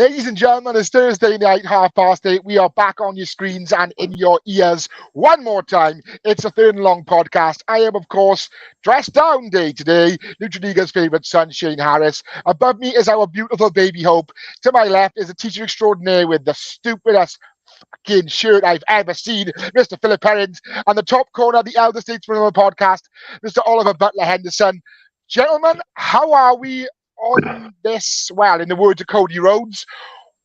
Ladies and gentlemen, it's Thursday night, 8:30. We are back on your screens and in your ears one more time. It's a Third and Long podcast. I am, of course, dressed down day today. Nutriliga's favourite son, Shane Harris. Above me is our beautiful baby Hope. To my left is a teacher extraordinaire with the stupidest fucking shirt I've ever seen, Mr. Philip Perrins. And the top corner, the elder statesman of the podcast, Mr. Oliver Butler Henderson. Gentlemen, how are we on this? Well, in the words of Cody Rhodes,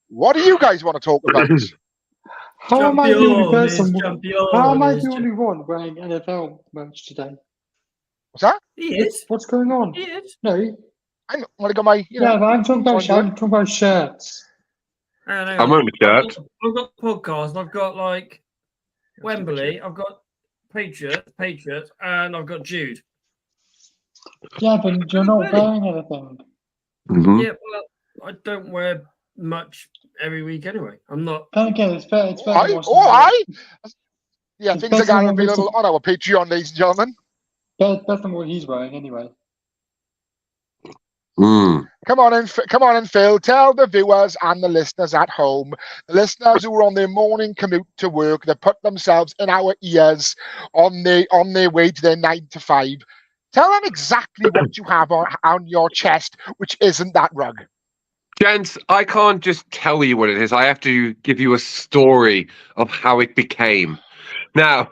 what do you guys want to talk about? How am I the only person? How am I the only one wearing NFL merch today? What's that? He is. What's going on? He is. No. I'm want to go my. But I'm talking about shirts. I'm wearing a shirt. I've got podcasts. I've got like Wembley. I've got Patriots, and I've got Jude. Yeah, but you're not wearing anything. Mm-hmm. Yeah, well, I don't wear much every week anyway. I'm not. Okay, it's fair. It's fair. Yeah, things are going to be a little on our Patreon, ladies and gentlemen. Better than what he's wearing anyway. Come on in, Phil. Tell the viewers and the listeners at home, the listeners who are on their morning commute to work, that put themselves in our ears on their way to their 9 to 5. Tell them exactly what you have on your chest, which isn't that rug. Gents, I can't just tell you what it is. I have to give you a story of how it became. Now,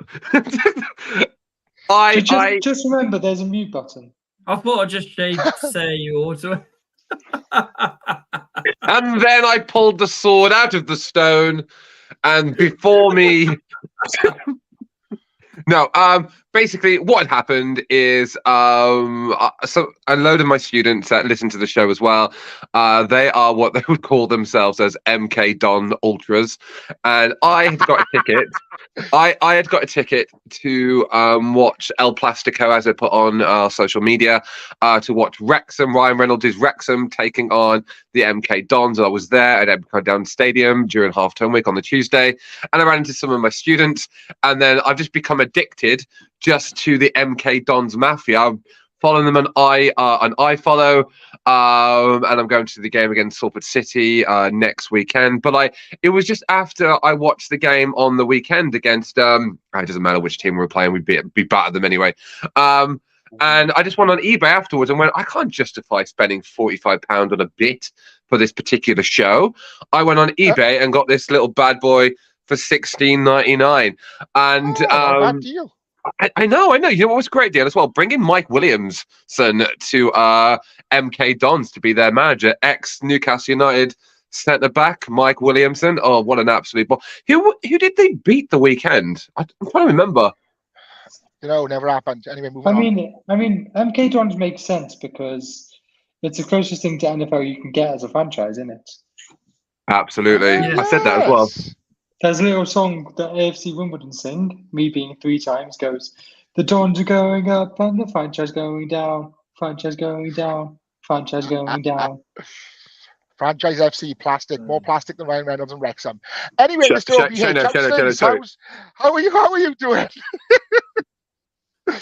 just remember, there's a mute button. I thought I'd just say you ought. And then I pulled the sword out of the stone, and before me... No, basically what happened is so a load of my students that listen to the show as well, they are what they would call themselves as MK Don Ultras, and I had got a ticket. I had got a ticket to watch El Plastico, as I put on social media, to watch Wrexham, Ryan Reynolds' Wrexham taking on the MK Dons. I was there at MK Dons Stadium during half-term week on the Tuesday, and I ran into some of my students, and then I've just become addicted just to the MK Dons Mafia. I'm following them on iFollow, and I'm going to the game against Salford City next weekend. But it was just after I watched the game on the weekend against it doesn't matter which team we were playing, we'd be battered them anyway. And I just went on eBay afterwards and went, I can't justify spending £45 on a bit for this particular show. I went on eBay and got this little bad boy for $16.99. And bad deal. I know. You know what was a great deal as well? Bringing Mike Williamson to MK Dons to be their manager, ex-Newcastle United centre back Mike Williamson. Oh, what an absolute ball! Who did they beat the weekend? I'm trying to remember. Never happened. Anyway, moving on. I mean, MK Dons makes sense because it's the closest thing to NFL you can get as a franchise, isn't it? Absolutely, Yes. I said that as well. There's a little song that AFC Wimbledon sing, me being 3 times, goes, the Dons are going up and the franchise going down, franchise going down, franchise going down. Franchise FC, plastic, more plastic than Ryan Reynolds and Wrexham. Anyway, Mr. OBH, how are you doing?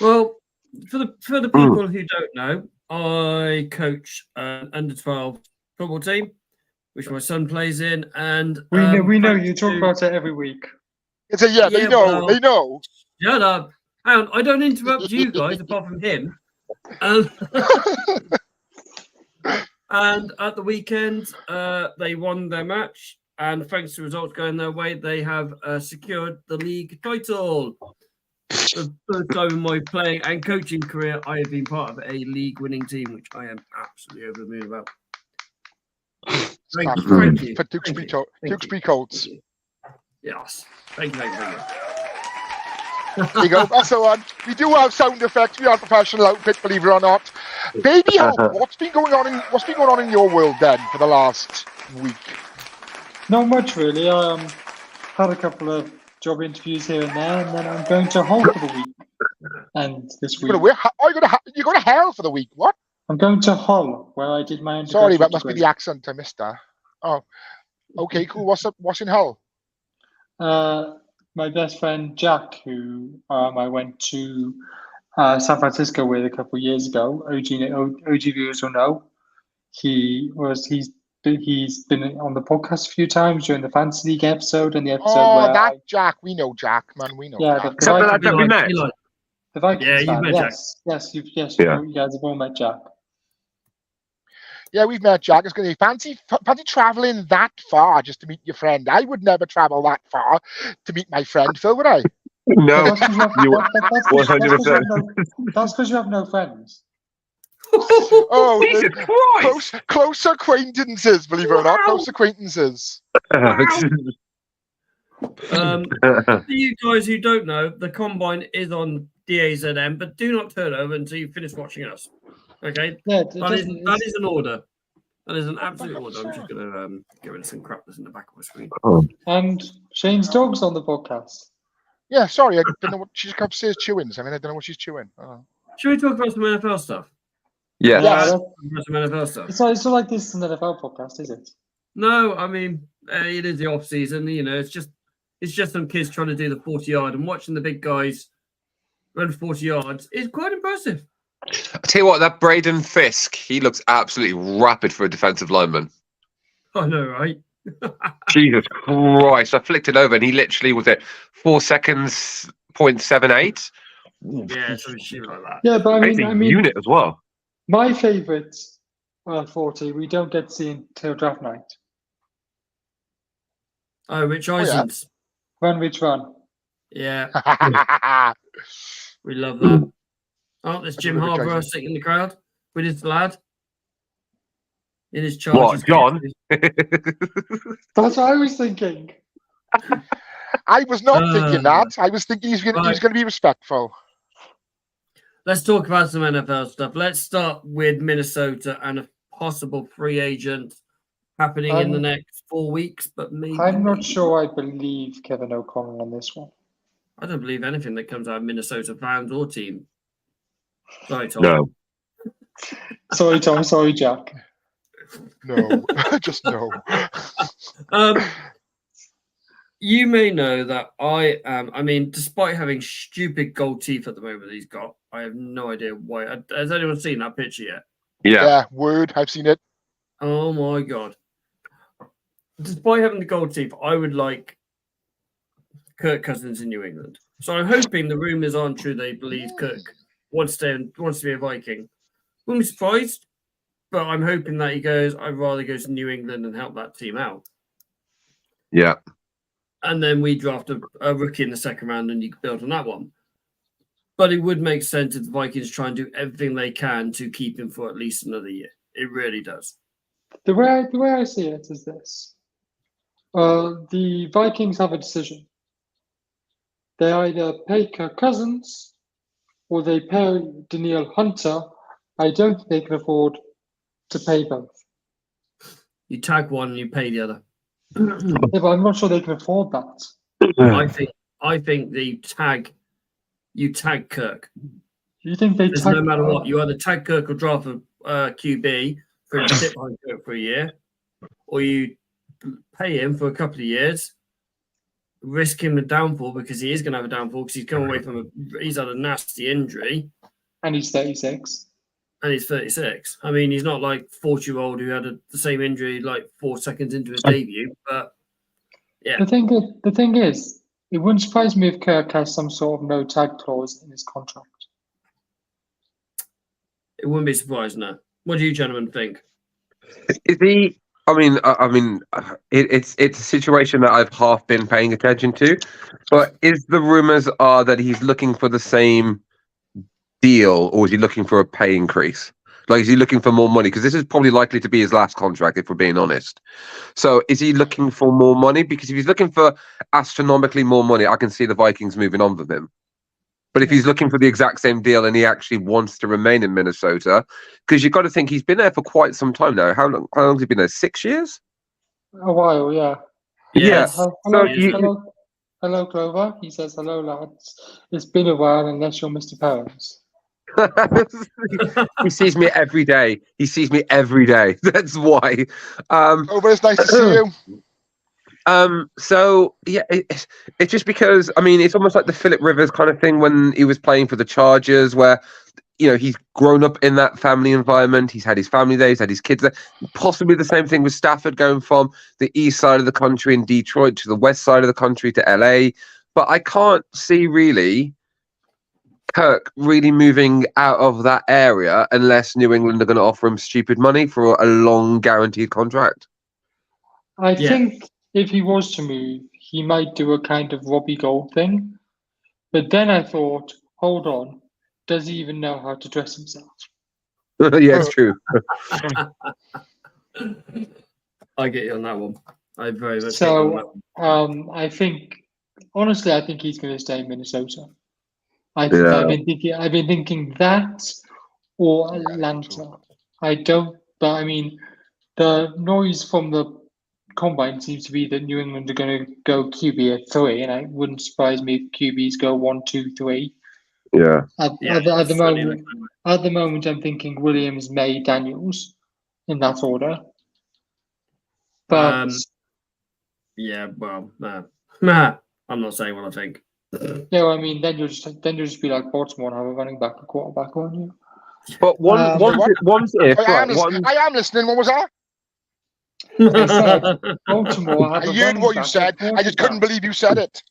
Well, for the people who don't know, I coach an under-12 football team, which my son plays in, and we know you talk about it every week. It's they know. Shut up! Hang on, I don't interrupt you guys apart from him. And at the weekend, they won their match, and thanks to results going their way, they have secured the league title. The first time in my playing and coaching career, I have been part of a league-winning team, which I am absolutely over the moon about. Thank you. For Tewkesbury Colts. Yes. Thank you. There you go. That's the one. We do have sound effects. We are a professional outfit, believe it or not. Baby Hope, what's been going on in your world then for the last week? Not much really. Had a couple of job interviews here and there, and then I'm going to Hull for the week. And this week, you go to hell for the week? What? I'm going to Hull, where I did my undergraduate Sorry, that must degree. be the accent. I missed that. Oh, okay, cool. What's in Hull? My best friend Jack, who I went to San Francisco with a couple of years ago. OG viewers will know. He's he's been on the podcast a few times during the Fantasy League episode and the episode Oh, where that Jack. We know Jack, man. We know Yeah, Jack. the Vikings, that we met? the Vikings Yeah, you've fan. met Jack. Yes, you Yeah. guys have all met Jack. Yeah, we've met Jack. It's going to be fancy traveling that far just to meet your friend. I would never travel that far to meet my friend, Phil, would I? No, That's 'cause you have- you that- that's 'cause you have no friends. Oh, Jesus Christ! close acquaintances, believe it or not. Close acquaintances. For you guys who don't know, the combine is on DAZN, but do not turn over until you finish watching us. Okay, Yeah, that is an order. That is an absolute order. I'm just gonna get rid of some crap that's in the back of my screen. And Shane's dog's on the podcast. Yeah, sorry, I don't know what she's upstairs chewing. I mean, I don't know what she's chewing. Oh. Should we talk about some NFL stuff? Yeah. Yes. Talk about some NFL stuff. It's not like this is an NFL podcast, is it? No, I mean it is the off season. You know, it's just some kids trying to do the 40-yard and watching the big guys run 40 yards is quite impressive. I tell you what, that Braden Fisk, he looks absolutely rapid for a defensive lineman. I know, right? Jesus Christ! I flicked it over, and he literally was at 4 seconds, 0.78. Yeah, something stupid like that. Yeah, but I Amazing mean, unit as well. my favourite 40 we don't get to see until draft night. Oh, Rich yeah. Eisens. Run, Rich, run. Yeah, we love that. Oh, there's Jim Rich Harbour Eisens. sitting in the crowd with his lad in his charge. What, John? That's what I was thinking. I was not thinking that. I was thinking he's going to be respectful. Let's talk about some NFL stuff. Let's start with Minnesota and a possible free agent happening in the next 4 weeks, but maybe I'm not sure I believe Kevin O'Connell on this one. I don't believe anything that comes out of Minnesota fans or team. Sorry, Tom. No. Sorry, Tom. Sorry, Jack. No, just no. You may know that I am. I mean, despite having stupid gold teeth at the moment that he's got, I have no idea why. Has anyone seen that picture yet? Yeah. Yeah, word. I've seen it. Oh my god! Despite having the gold teeth, I would like Kirk Cousins in New England. So I'm hoping the rumors aren't true. They believe Kirk wants to be a Viking. Wouldn't be surprised, but I'm hoping that he goes. I'd rather go to New England and help that team out. Yeah. And then we draft a rookie in the second round and you can build on that one. But it would make sense if the Vikings try and do everything they can to keep him for at least another year. It really does. The way I see it is this. The Vikings have a decision. They either pay Kirk Cousins or they pay Danielle Hunter. I don't think they can afford to pay both. You tag one and you pay the other. Yeah, but I'm not sure they can afford that. I think you tag Kirk. You think they No matter what, you either tag Kirk or draft a QB for him to sit behind Kirk for a year, or you pay him for a couple of years, risk him a downfall because he is going to have a downfall because he's come away from he's had a nasty injury. And he's 36. And he's 36. I mean, he's not like 40-year-old who had the same injury like 4 seconds into his debut. But yeah, The thing is, it wouldn't surprise me if Kirk has some sort of no tag clause in his contract. it wouldn't be surprising. No. What do you gentlemen think? Is he? It's a situation that I've half been paying attention to, but is the rumors are that he's looking for the same deal, or is he looking for a pay increase? Like, is he looking for more money? Because this is probably likely to be his last contract, if we're being honest. So, is he looking for more money? Because if he's looking for astronomically more money, I can see the Vikings moving on from him. But if he's looking for the exact same deal and he actually wants to remain in Minnesota, because you've got to think he's been there for quite some time now. How long has he been there? 6 years? A while, yeah. Yes. Hello, Clover. He says, hello, lads. It's been a while unless you're Mr. Parents. He sees me every day. That's why. Oh, but it's nice to see you. So yeah, it's just because, I mean, it's almost like the Phillip Rivers kind of thing when he was playing for the Chargers, where he's grown up in that family environment. He's had his family there. He's had his kids there. Possibly the same thing with Stafford, going from the east side of the country in Detroit to the west side of the country to LA. But I can't see really Kirk really moving out of that area unless New England are going to offer him stupid money for a long guaranteed contract. I Yeah. think if he was to move, he might do a kind of Robbie Gold thing. But then I thought, hold on, does he even know how to dress himself? Yeah, it's true. I get you on that one. I very much So, get you on I think, honestly, I think he's going to stay in Minnesota. Yeah. I've been thinking that or Atlanta. I don't, but I mean, the noise from the combine seems to be that New England are going to go QB at 3, and it wouldn't surprise me if QBs go 1, 2, 3. Yeah. At the moment, I'm thinking Williams, May, Daniels, in that order. But Yeah, well, nah, I'm not saying what I think. yeah, I mean, then you'll just be like Baltimore and have a running back, a quarterback, won't you? But what? one's if, I right, am listening. What was that? I said Baltimore have I a heard running what you back, a said. I just couldn't quarterback. believe you said it.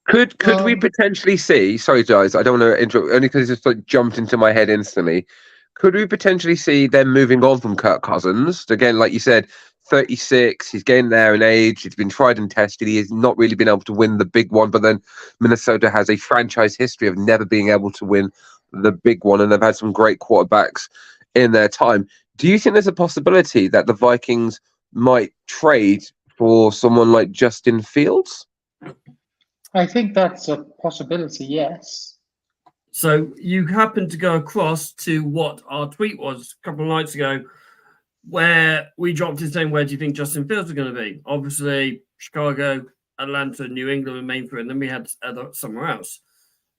Could we potentially see? Sorry, guys, I don't want to interrupt. Only because it just like jumped into my head instantly. Could we potentially see them moving on from Kirk Cousins again? Like you said, 36. He's getting there in age. He's been tried and tested. He has not really been able to win the big one. But then Minnesota has a franchise history of never being able to win the big one, and they've had some great quarterbacks in their time. Do you think there's a possibility that the Vikings might trade for someone like Justin Fields? I think that's a possibility, yes. So you happened to go across to what our tweet was a couple of nights ago, where we dropped in saying, where do you think Justin Fields is going to be? Obviously, Chicago, Atlanta, New England remain for it, and then we had somewhere else.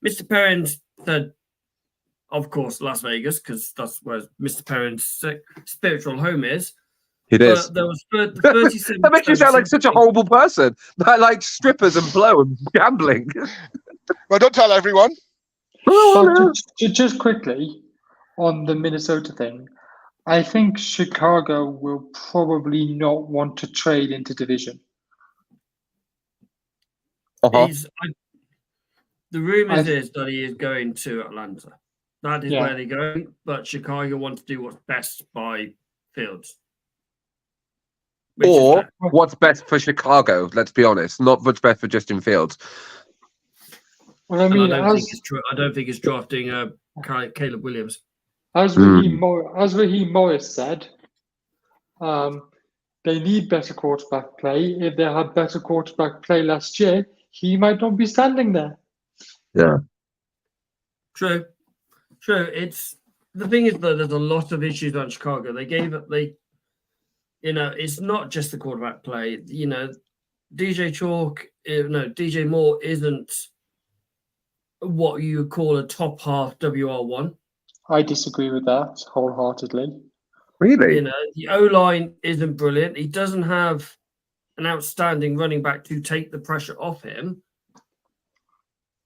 Mr. Perrins said, of course, Las Vegas, because that's where Mr. Perrins' spiritual home is. It is. But there was 37. That makes you sound like such a horrible person. I like strippers and blow and gambling. Well, don't tell everyone. But just quickly on the Minnesota thing, I think Chicago will probably not want to trade into division. Uh-huh. The rumors is that he is going to Atlanta. That is Yeah. where they're going, but Chicago want to do what's best by Fields. Or what's best for Chicago, let's be honest. Not what's best for Justin Fields. Well, I mean, I don't think it's drafting Caleb Williams. as Raheem Morris said, they need better quarterback play. If they had better quarterback play last year, he might not be standing there. Yeah. True. It's the thing is that there's a lot of issues on Chicago. It's not just the quarterback play. DJ Moore isn't what you would call a top half WR1. I disagree with that wholeheartedly. Really? The O-line isn't brilliant. He doesn't have an outstanding running back to take the pressure off him.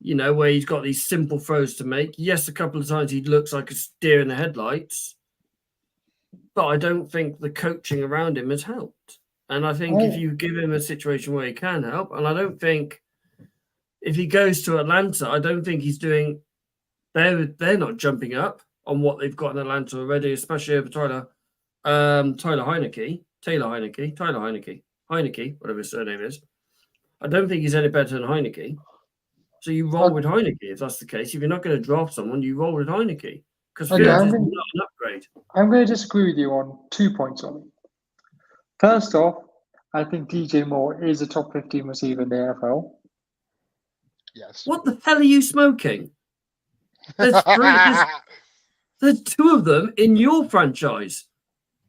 Where he's got these simple throws to make. Yes, a couple of times he looks like a deer in the headlights. But I don't think the coaching around him has helped. And I think if you give him a situation where he can help, and I don't think if he goes to Atlanta, I don't think he's doing. They're not jumping up on what they've got in Atlanta already, especially over Taylor Heineke, whatever his surname is. I don't think he's any better than Heineke. So you roll with Heineke if that's the case. If you're not going to draft someone, you roll with Heineke because Fields is not an upgrade. I'm going to disagree with you on 2 points on it. First off, I think DJ Moore is a top 15 receiver in the NFL. Yes. What the hell are you smoking? There's two of them in your franchise.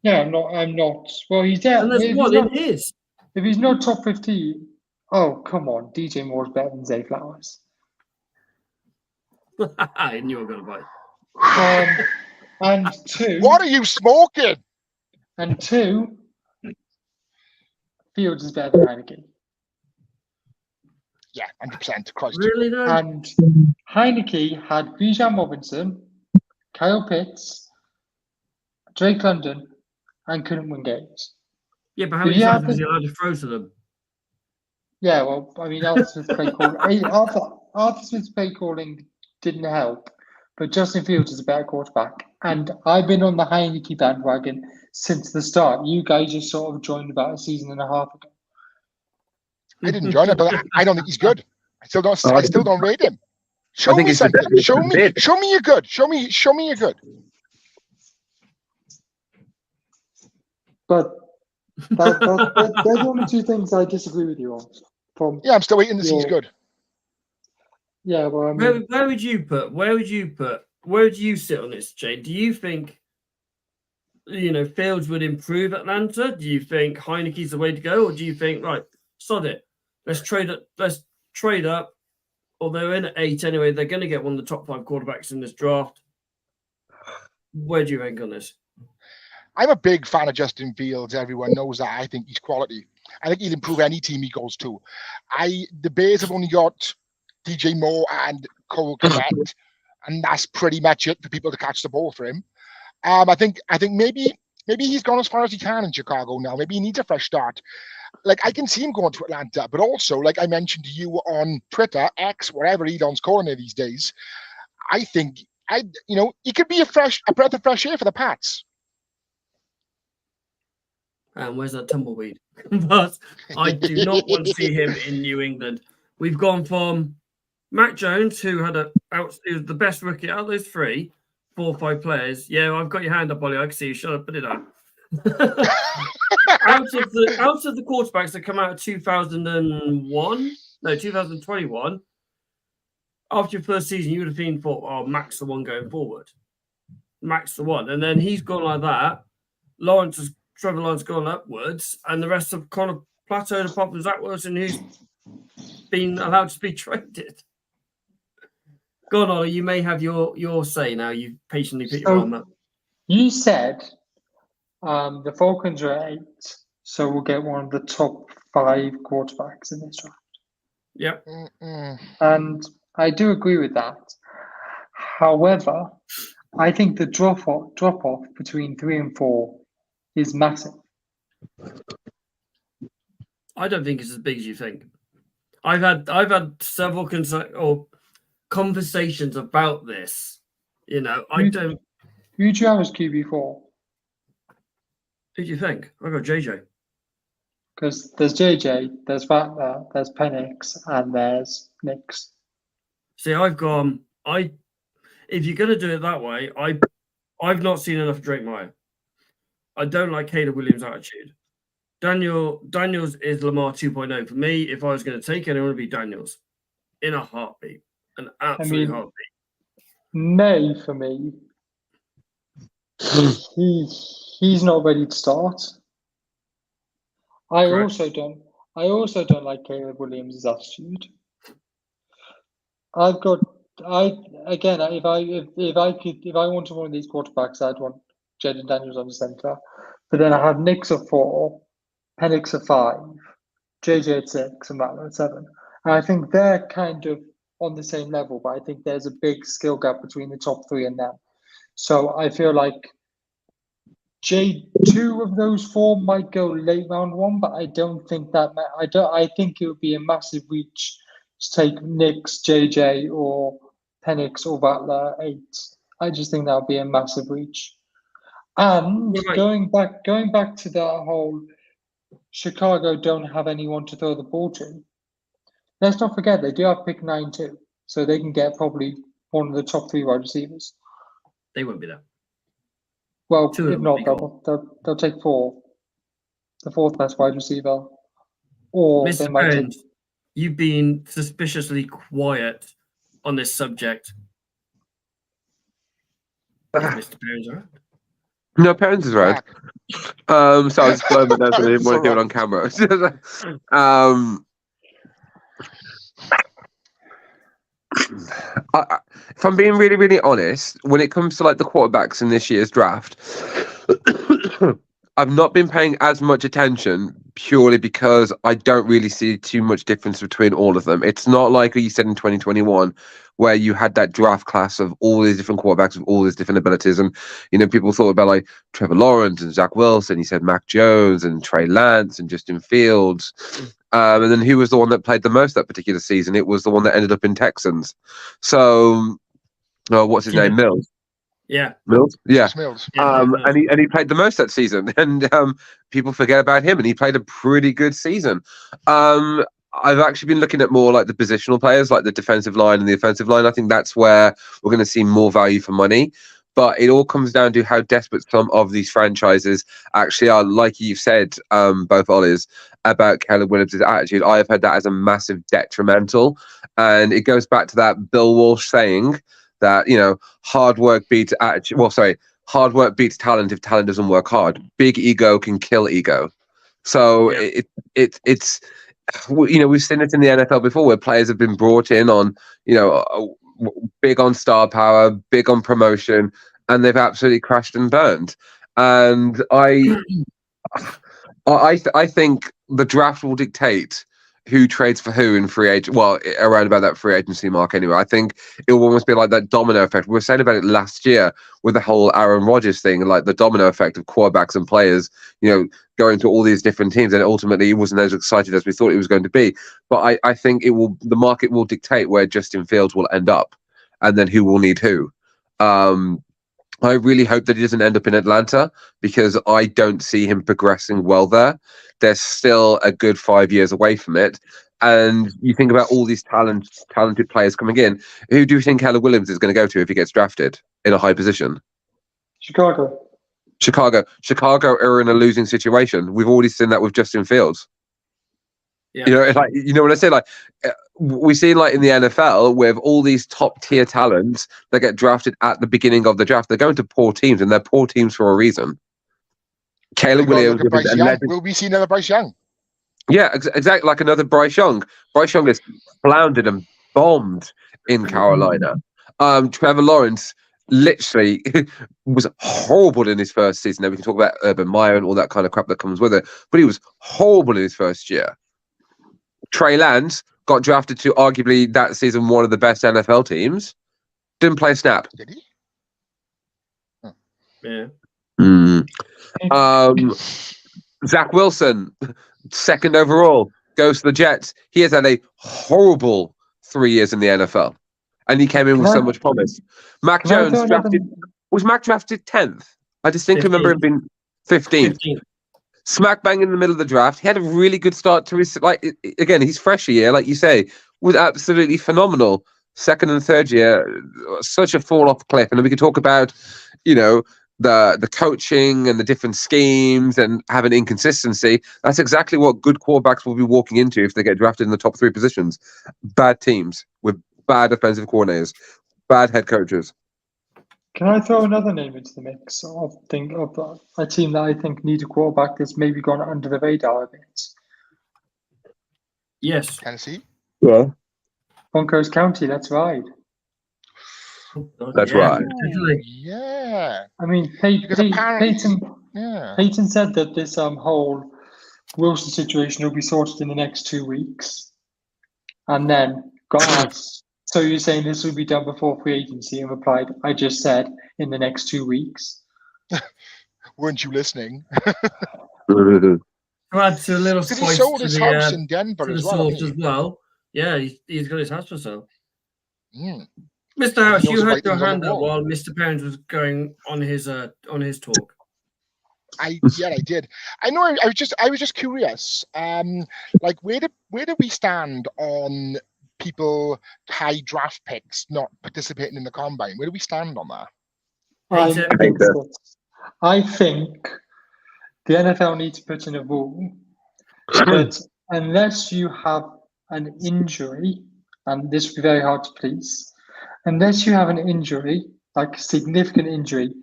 Yeah, I'm not. Well, he's there. And there's one in his. If he's not top 15, oh, come on. DJ Moore's better than Zay Flowers. I knew I was going to bite. And two. What are you smoking? And two, Fields is better than Heineke. Yeah, 100%. Christ. Really, though? And Heineke had Bijan Robinson, Kyle Pitts, Drake London, and couldn't win games. Yeah, but how Did many you times have was the- he allowed to throw to them? Yeah, well, I mean, Arthur Smith's play calling. Arthur Smith's play calling didn't help, but Justin Fields is a better quarterback. And I've been on the Heineke bandwagon since the start. You guys just sort of joined about a season and a half ago. I didn't join it, but I don't think he's good. I still don't rate him. Show think me he's just something. Show me mid. you're good. Show me you're good. But they're the only two things I disagree with you on. Yeah, I'm still waiting to see he's good. Yeah, well, I mean, Where would you sit on this, Jay? Do you think Fields would improve Atlanta? Do you think Heineke's the way to go, or do you think right, sod it, let's trade up, or they're in at 8 anyway, they're going to get one of the top 5 quarterbacks in this draft? Where do you think on this? I'm a big fan of Justin Fields. Everyone knows that. I think he's quality. I think he'll improve any team he goes to. The Bears have only got DJ Moore and Cole Kmet, and that's pretty much it for people to catch the ball for him. I think maybe he's gone as far as he can in Chicago now. Maybe he needs a fresh start. Like, I can see him going to Atlanta, but also, like I mentioned to you on Twitter, X, whatever Elon's calling it these days, I think he could be a breath of fresh air for the Pats. And where's that tumbleweed? But I do not want to see him in New England. We've gone from Mac Jones, who was the best rookie out of those 4 or 5 players. Yeah, I've got your hand up, Ollie. I can see you. Shut up, put it on. out of the quarterbacks that come out of 2021, after your first season, you would have been thought, oh, Mac's the one going forward. Mac's the one. And then he's gone like that. Trevor Lawrence gone upwards, and the rest have kind of plateaued apart from Zach Wilson, who's been allowed to be traded. Go on, Ollie. You may have your say now. You've patiently put your arm up. You said the Falcons are at 8, so we'll get one of the top 5 quarterbacks in this draft. Yep. And I do agree with that. However, I think the drop off between 3 and 4 is massive. I don't think it's as big as you think. I've had several conversations about this. I don't. Who do you have as QB4? Who do you think? I got JJ. Because there's JJ, there's Rattler, there's Penix, and there's Nix. See, I've gone. If you're going to do it that way, I've not seen enough of Drake Meyer. I don't like Caleb Williams' attitude. Daniels is Lamar 2.0 for me. If I was going to take it, it would be Daniels in a heartbeat, an absolute heartbeat. May for me, he's not ready to start. I also don't like Caleb Williams' attitude. If I wanted one of these quarterbacks, I'd want Jaden Daniels on the center. But then I have Nix at 4, Penix at 5, JJ at 6, and Rattler at 7. And I think they're kind of on the same level, but I think there's a big skill gap between the top 3 and them. So I feel like 2 of those 4 might go late round 1, but I don't think that. I think it would be a massive reach to take Nix, JJ, or Penix or Rattler 8. I just think that would be a massive reach. And going back to that whole Chicago don't have anyone to throw the ball to. Let's not forget they do have pick 9 too, so they can get probably one of the top 3 wide receivers. They won't be there. Well, if not, they'll take 4, the 4th best wide receiver, or Mr. they might Burns, you've been suspiciously quiet on this subject. Mr. Burns, all right? No, Parents is right. So I was just blowing my nose and I didn't want to do it on camera. If I'm being really, really honest, when it comes to like the quarterbacks in this year's draft, I've not been paying as much attention purely because I don't really see too much difference between all of them. It's not like you said in 2021, where you had that draft class of all these different quarterbacks with all these different abilities. And, people thought about like Trevor Lawrence and Zach Wilson. You said Mac Jones and Trey Lance and Justin Fields. And then who was the one that played the most that particular season? It was the one that ended up in Texans. So, what's his name? Mills. Yeah. Mills? Yeah. Mills. And he played the most that season. And people forget about him, and he played a pretty good season. I've actually been looking at more like the positional players, like the defensive line and the offensive line. I think that's where we're going to see more value for money. But it all comes down to how desperate some of these franchises actually are. Like you've said, both Ollies, about Caleb Williams' attitude. I have heard that as a massive detrimental. And it goes back to that Bill Walsh saying that, hard work beats attitude. Well, sorry, hard work beats talent if talent doesn't work hard. Big ego can kill ego. So it's we've seen it in the NFL before, where players have been brought in on, big on star power, big on promotion, and they've absolutely crashed and burned. And I think the draft will dictate who trades for who in free agent. Well, around about that free agency mark, anyway. I think it will almost be like that domino effect. We were saying about it last year with the whole Aaron Rodgers thing, like the domino effect of quarterbacks and players, going to all these different teams, and ultimately he wasn't as excited as we thought it was going to be. But I think the market will dictate where Justin Fields will end up, and then who will need who. I really hope that he doesn't end up in Atlanta, because I don't see him progressing well there. They're still a good 5 years away from it. And you think about all these talented players coming in. Who do you think Caleb Williams is going to go to if he gets drafted in a high position? Chicago. Chicago are in a losing situation. We've already seen that with Justin Fields. Yeah. When I say we see like in the NFL with all these top tier talents that get drafted at the beginning of the draft, they're going to poor teams, and they're poor teams for a reason. Caleb Williams. Will we see another Bryce Young? Yeah, exactly, like another Bryce Young. Bryce Young has floundered and bombed in Carolina. Trevor Lawrence literally was horrible in his first season. Now we can talk about Urban Meyer and all that kind of crap that comes with it, but he was horrible in his first year. Trey Lance got drafted to arguably that season one of the best NFL teams. Didn't play a snap. Did he? Yeah. Zach Wilson, second overall, goes to the Jets. He has had a horrible 3 years in the NFL, and he came in with so much promise. Mac Jones was Mac drafted 10th? I distinctly remember him being 15th. Smack bang in the middle of the draft. He had a really good start to his, again, he's fresh a year, like you say, was absolutely phenomenal. Second and third year, such a fall off cliff. And then we can talk about, the coaching and the different schemes and having inconsistency. That's exactly what good quarterbacks will be walking into if they get drafted in the top three positions. Bad teams with bad offensive coordinators, bad head coaches. Can I throw another name into the mix of a team that I think needs a quarterback that's maybe gone under the radar a bit? Yes. Tennessee? Yeah. Broncos County, that's right. That's right. Yeah. I mean, Peyton said that this whole Wilson situation will be sorted in the next 2 weeks. And then got asked, so you're saying this will be done before free agency? And replied, I just said in the next 2 weeks. Weren't you listening? To add to a little Because spice he sold to his the, house in Denver to as the well. sauce as well. Yeah, he's got his house for sale. Mm. Mr. Harris, He knows you the had right your things on hand the up wall. while Mr. Pounds was going on his talk. I did. I know. I was just curious. Where do we stand on people high draft picks not participating in the combine? Where do we stand on that? I think the NFL needs to put in a rule that unless you have an injury, and this would be very hard to police, unless you have an injury, like a significant injury,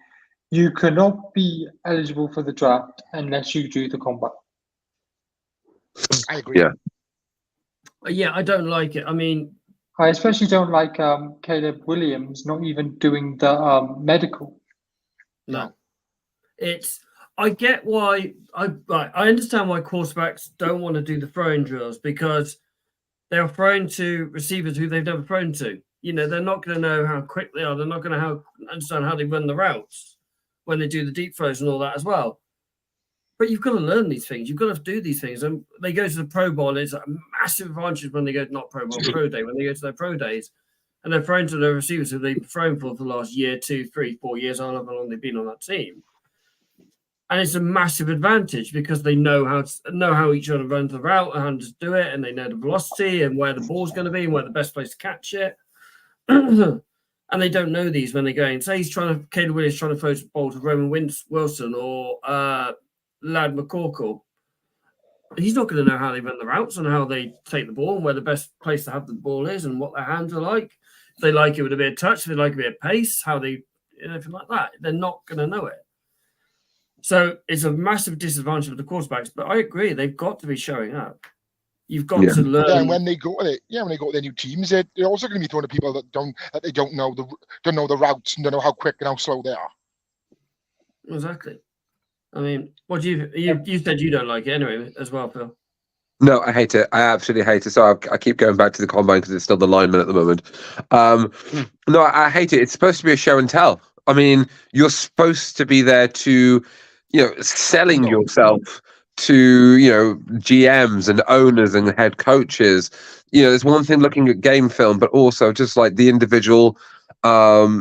you cannot be eligible for the draft unless you do the combine. I agree. Yeah, I don't like it. I mean, I especially don't like Caleb Williams not even doing the medical. no. I get why I understand why quarterbacks don't want to do the throwing drills because they're throwing to receivers who they've never thrown to. They're not going to know how quick they are. They're not going to understand how they run the routes when they do the deep throws and all that as well. But you've got to learn these things. You've got to do these things. And they go to the Pro Bowl. It's a massive advantage when they go, not Pro Bowl, Pro Day, when they go to their Pro Days. And they're throwing to their receivers who they've thrown for the last year, 2, 3, 4 years, however long they've been on that team. And it's a massive advantage because they know how each other runs the route and how to do it, and they know the velocity and where the ball's going to be and where the best place to catch it. And they don't know these when they're going. Say Caleb Williams trying to throw the ball to Roman Wilson or Lad McCorkle. He's not going to know how they run the routes and how they take the ball and where the best place to have the ball is and what their hands are like. If they like it with a bit of touch, if they like a bit of pace, how they anything like that. They're not going to know it. So it's a massive disadvantage for the quarterbacks. But I agree, they've got to be showing up. You've got to learn. Yeah, and when they go to their new teams, they're also going to be throwing to people that don't know the routes and don't know how quick and how slow they are. Exactly. I mean, what do you said you don't like it anyway as well, Phil? No, I hate it. I absolutely hate it. So I keep going back to the combine because it's still the lineman at the moment. No, I hate it. It's supposed to be a show and tell. I mean, you're supposed to be there to, selling yourself to, GMs and owners and head coaches. There's one thing looking at game film, but also just like the individual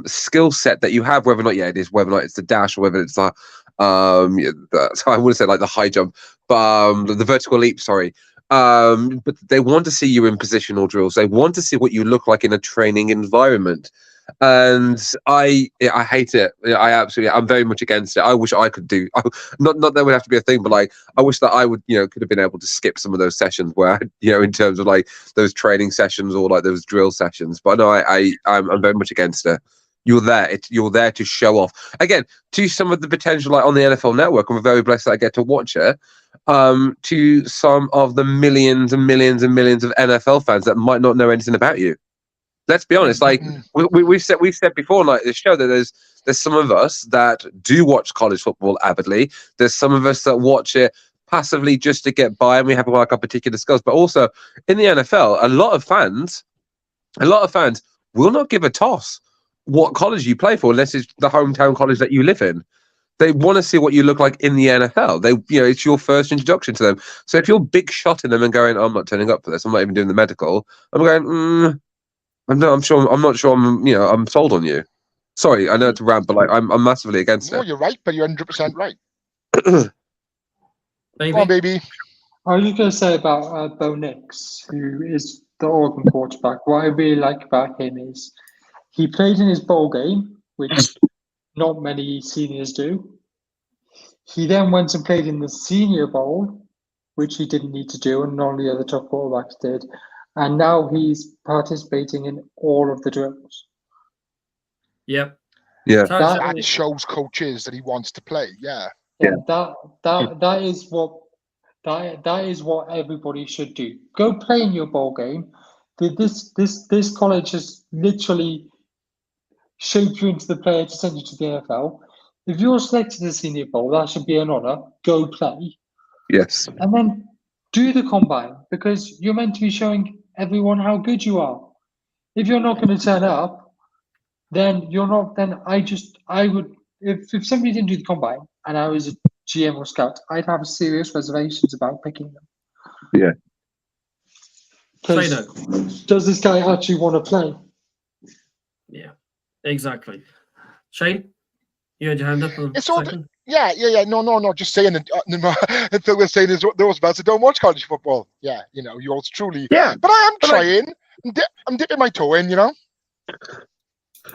skill set that you have, whether or not it's the dash or whether it's so I wouldn't say like the high jump, but the vertical leap, sorry. But they want to see you in positional drills. They want to see what you look like in a training environment. And I hate it. I'm very much against it. I wish I could do, not that would have to be a thing, but like, I wish that I would, could have been able to skip some of those sessions where, in terms of like those training sessions or like those drill sessions. But no, I'm very much against it. You're there to show off again to some of the potential, like on the NFL Network. I'm very blessed that I get to watch it. To some of the millions and millions and millions of NFL fans that might not know anything about you. Let's be honest. Like we've said before, like this show, that there's some of us that do watch college football avidly. There's some of us that watch it passively just to get by, and we have like our particular skills. But also in the NFL, a lot of fans will not give a toss what college you play for unless it's the hometown college that you live in. They want to see what you look like in the NFL. It's your first introduction to them. So if you're big shot in them and going, I'm not turning up for this, I'm not even doing the medical, I'm going, I'm not sure I'm sold on you. Sorry, I know it's a rant, but like I'm massively against it. No, you're right, but you're 100% right. Baby. Come on, baby. I was going to say about Bo Nix, who is the Oregon quarterback. What I really like about him is he played in his bowl game, which not many seniors do. He then went and played in the Senior Bowl, which he didn't need to do, and none of the other top quarterbacks did. And now he's participating in all of the drills. Yep. Yeah. That shows coaches that he wants to play. Yeah. That is what everybody should do. Go play in your bowl game. This college has literally shaped you into the player to send you to the NFL. If you're selected to the Senior Bowl, that should be an honor. Go play. Yes. And then do the combine, because you're meant to be showing everyone how good you are. If you're not going to turn up, then you're not. Then I would, if somebody didn't do the combine and I was a GM or scout, I'd have serious reservations about picking them. Yeah. Say no. Does this guy actually want to play? Yeah, exactly. Shane, you had your hand up for a second? Yeah. No. Just saying that Phil was saying is those of us that don't watch college football. Yeah, yours truly. Yeah. But I am trying. I'm dipping my toe in,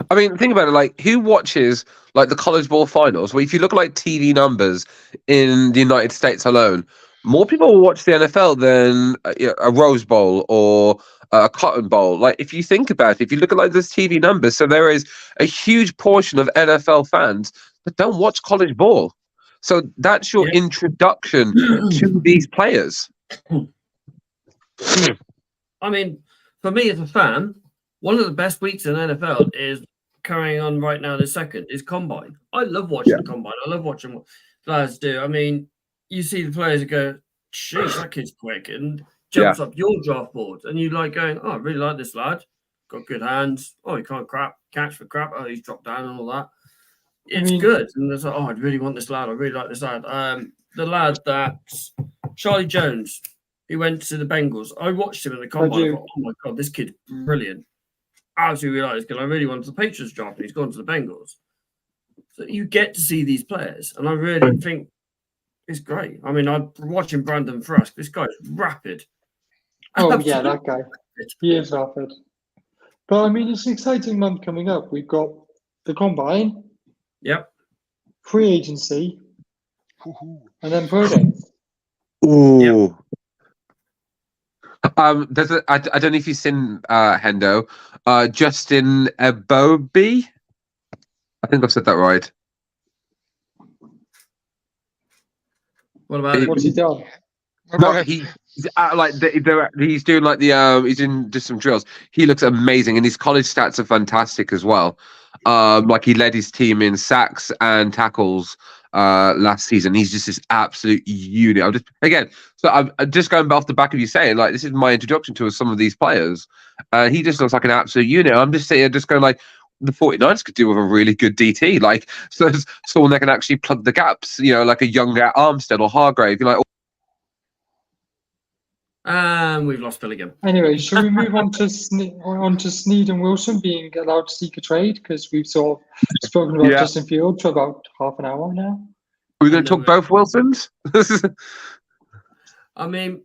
I mean, think about it. Like, who watches like the college ball finals? Well, if you look at like TV numbers in the United States alone, more people will watch the NFL than a Rose Bowl or a Cotton Bowl. Like, if you think about it, if you look at like those TV numbers, so there is a huge portion of NFL fans that don't watch college ball. So that's your introduction to these players. I mean, for me as a fan, one of the best weeks in NFL is carrying on right now. The second is Combine. I love watching the Combine. I love watching lads do. I mean, you see the players that go, "Jeez, that kid's quick," and jumps up your draft board, and you like going, "Oh, I really like this lad. Got good hands. Oh, he can't catch for crap. Oh, he's dropped down and all that." It's good, and it's like, "Oh, I really want this lad. I really like this lad." The lad that Charlie Jones, he went to the Bengals. I watched him in the combine. I thought, "Oh my god, this kid's brilliant." Absolutely like this kid. I really wanted the Patriots draft, and he's gone to the Bengals. So you get to see these players, and I really think it's great. I mean, I'm watching Brandon Frusk. This guy's rapid. Oh, yeah, that guy. He is rapid. But, I mean, it's an exciting month coming up. We've got the Combine. Yep. Free agency. And then Pro Day. Ooh. Yep. I don't know if you've seen Hendo. Justin Ebobi. I think I've said that right. What about him? What's he done? He's he's doing like he's in just some drills. He looks amazing, and his college stats are fantastic as well. Like he led his team in sacks and tackles last season. He's just this absolute unit. I'm just going off the back of you saying, like, this is my introduction to some of these players. He just looks like an absolute unit. I'm just sitting here just going like, the 49ers could do with a really good DT, like so someone that can actually plug the gaps, like a younger Armstead or Hargrave. You're like, and we've lost Phil again. Anyway, should we move on to Snead and Wilson being allowed to seek a trade? Because we've sort of spoken about Justin Fields for about half an hour now. We're going to talk both Wilsons? I mean,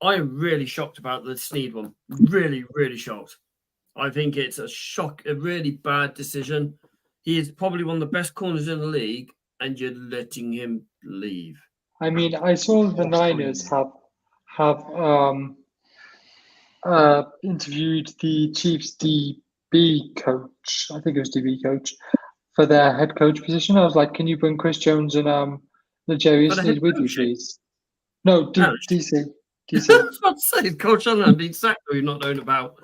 I'm really shocked about the Snead one. Really, really shocked. I think it's a really bad decision. He is probably one of the best corners in the league, and you're letting him leave. I mean, I saw the Niners have interviewed the Chiefs DB coach. I think it was DB coach for their head coach position. I was like, can you bring Chris Jones and L'Jarius Sneed with you, please? No, DC. I was about to say, Coach Allen being sacked, we've not known about.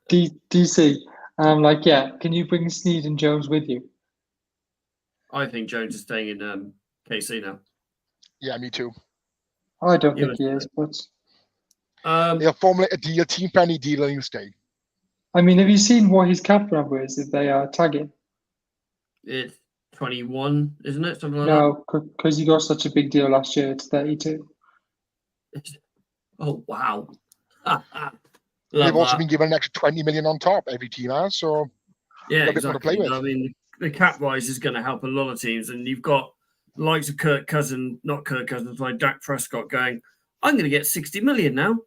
DC. And I'm like, yeah, can you bring Snead and Jones with you? I think Jones is staying in KC now. Yeah, me too. I don't think he is, but they'll formulate a deal, team friendly deal, and you stay. I mean, have you seen what his cap number is if they are tagging? It's 21, isn't it? Something like no, because he got such a big deal last year. It's 32. Oh, wow. They've also been given an extra 20 million on top, every team has, so yeah, a bit more to play with. I mean, the cap rise is going to help a lot of teams, and you've got the likes of Dak Prescott going, I'm going to get 60 million now.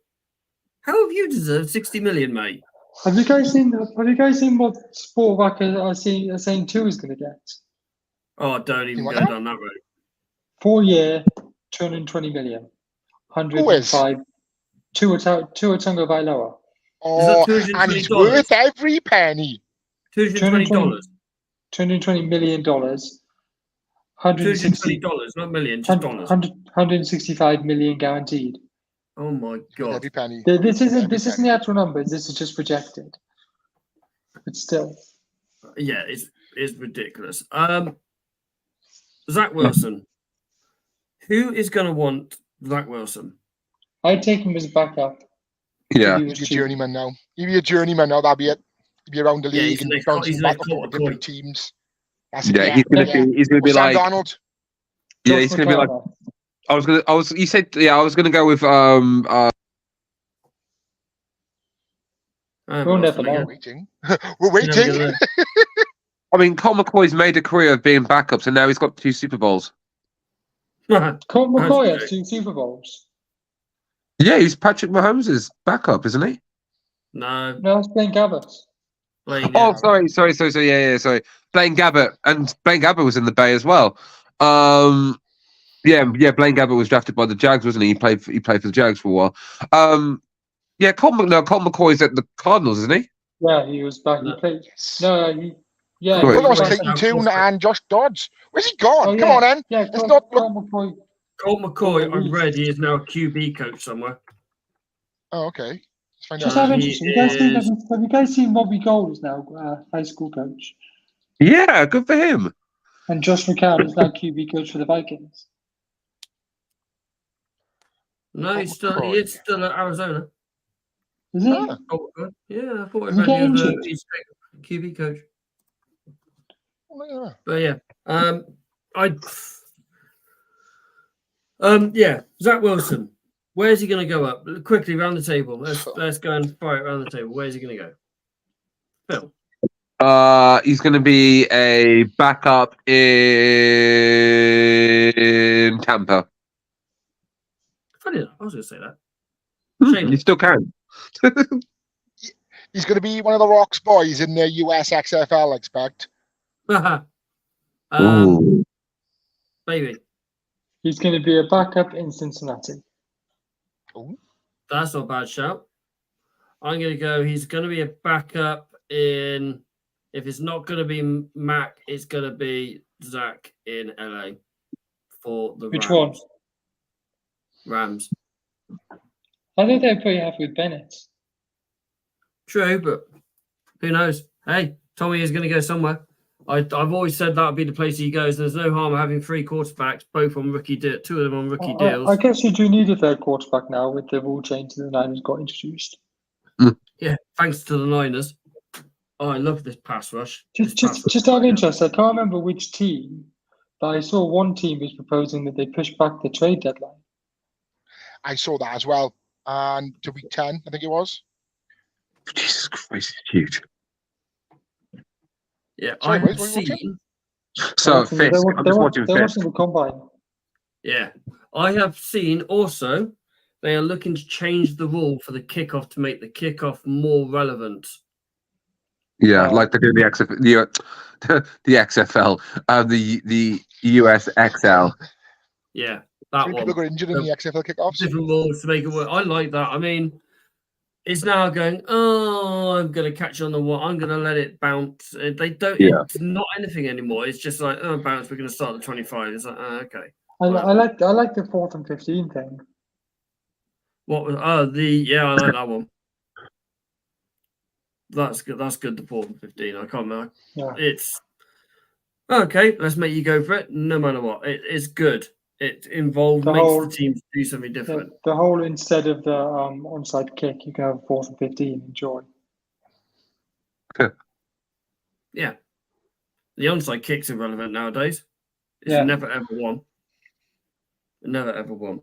How have you deserved 60 million, mate? Have you guys seen what Sportback are saying two is going to get? Oh, don't even go down that road. 4 year, 220 million. 105. Tua Tagovailoa by lower. Oh, and he's worth every penny. $220. $220 million. $220, not million, just dollars. 165 million guaranteed. Oh my god! Every penny. This isn't the actual numbers. This is just projected. But still. Yeah, it's ridiculous. Zach Wilson. Who is going to want Zach Wilson? I'd take him as a backup. Yeah. He's a journeyman now. He'd be a journeyman now, that'd be it. He'd be around the league and bouncing back and different teams. He's gonna be like Donald. Yeah, he's gonna be like I was gonna go with we'll never know. We're waiting. I mean, Colt McCoy's made a career of being backups, and now he's got 2 Super Bowls. Colt McCoy has 2 Super Bowls. Yeah, he's Patrick Mahomes' backup, isn't he? No, it's Blaine Gabbert. Sorry. Yeah, sorry. Blaine Gabbert, and Blaine Gabbert was in the Bay as well. Blaine Gabbert was drafted by the Jags, wasn't he? He played for the Jags for a while. Colt McCoy's at the Cardinals, isn't he? Yeah, he was back. He played. I was Clayton Tune and Josh Dodds. Where's he gone? Come on, then. Yeah, Colt McCoy, I read he is now a QB coach somewhere. Oh, okay. Just have you guys seen Robbie Gould is now high school coach? Yeah, good for him. And Josh McCown is now QB coach for the Vikings. No, he is still at Arizona. Is he? Ah. Oh, yeah, I thought Did he get injured? he's QB coach. Yeah. But yeah, Zach Wilson. Where's he going to go up? Quickly round the table. Let's go and fire it around the table. Where's he going to go? Phil. He's going to be a backup in Tampa. Funny enough, I was going to say that. You still can. He's going to be one of the Rocks boys in the US XFL, I expect. Baby. He's going to be a backup in Cincinnati. Ooh. That's not a bad shout. I'm going to go. He's going to be a backup in. If it's not going to be Mac, it's going to be Zach in LA for the Which Rams. one? Rams. I thought they were pretty happy with Bennett. True, but who knows? Hey, Tommy is going to go somewhere. I've always said that would be the place he goes. There's no harm having 3 quarterbacks, both on rookie deal, 2 of them on rookie deals. I guess you do need a third quarterback now with the rule change the Niners got introduced. Yeah, thanks to the Niners. Oh, I love this pass rush. Just out of interest, I can't remember which team, but I saw one team was proposing that they push back the trade deadline. I saw that as well. And to week 10, I think it was. Jesus Christ, it's huge. Yeah, Sorry, I what have were you watching? seen. So, Fisk, I'm just watching They're Fisk. watching the combine. Yeah, I have seen also they are looking to change the rule for the kickoff to make the kickoff more relevant. Yeah, like they do the XFL, the XFL, the US XL. Yeah, that Three one. people got injured in the XFL kickoffs. Different rules to make it work. I like that. I mean, it's now going, oh, I'm going to catch on the wall. I'm going to let it bounce. They don't, Yeah. It's not anything anymore. It's just like, oh, bounce, we're going to start at 25. It's like, okay. I like the 4th and 15 thing. What was, I like that one. That's good. That's good, the 4th and 15. I can't remember. Yeah. It's, okay, let's make you go for it, no matter what. It's good. It involves, makes the teams do something different. The whole, instead of the onside kick, you can have 4th and 15. Enjoy. Yeah. The onside kick's irrelevant nowadays. It's Yeah. never ever won. Never ever won.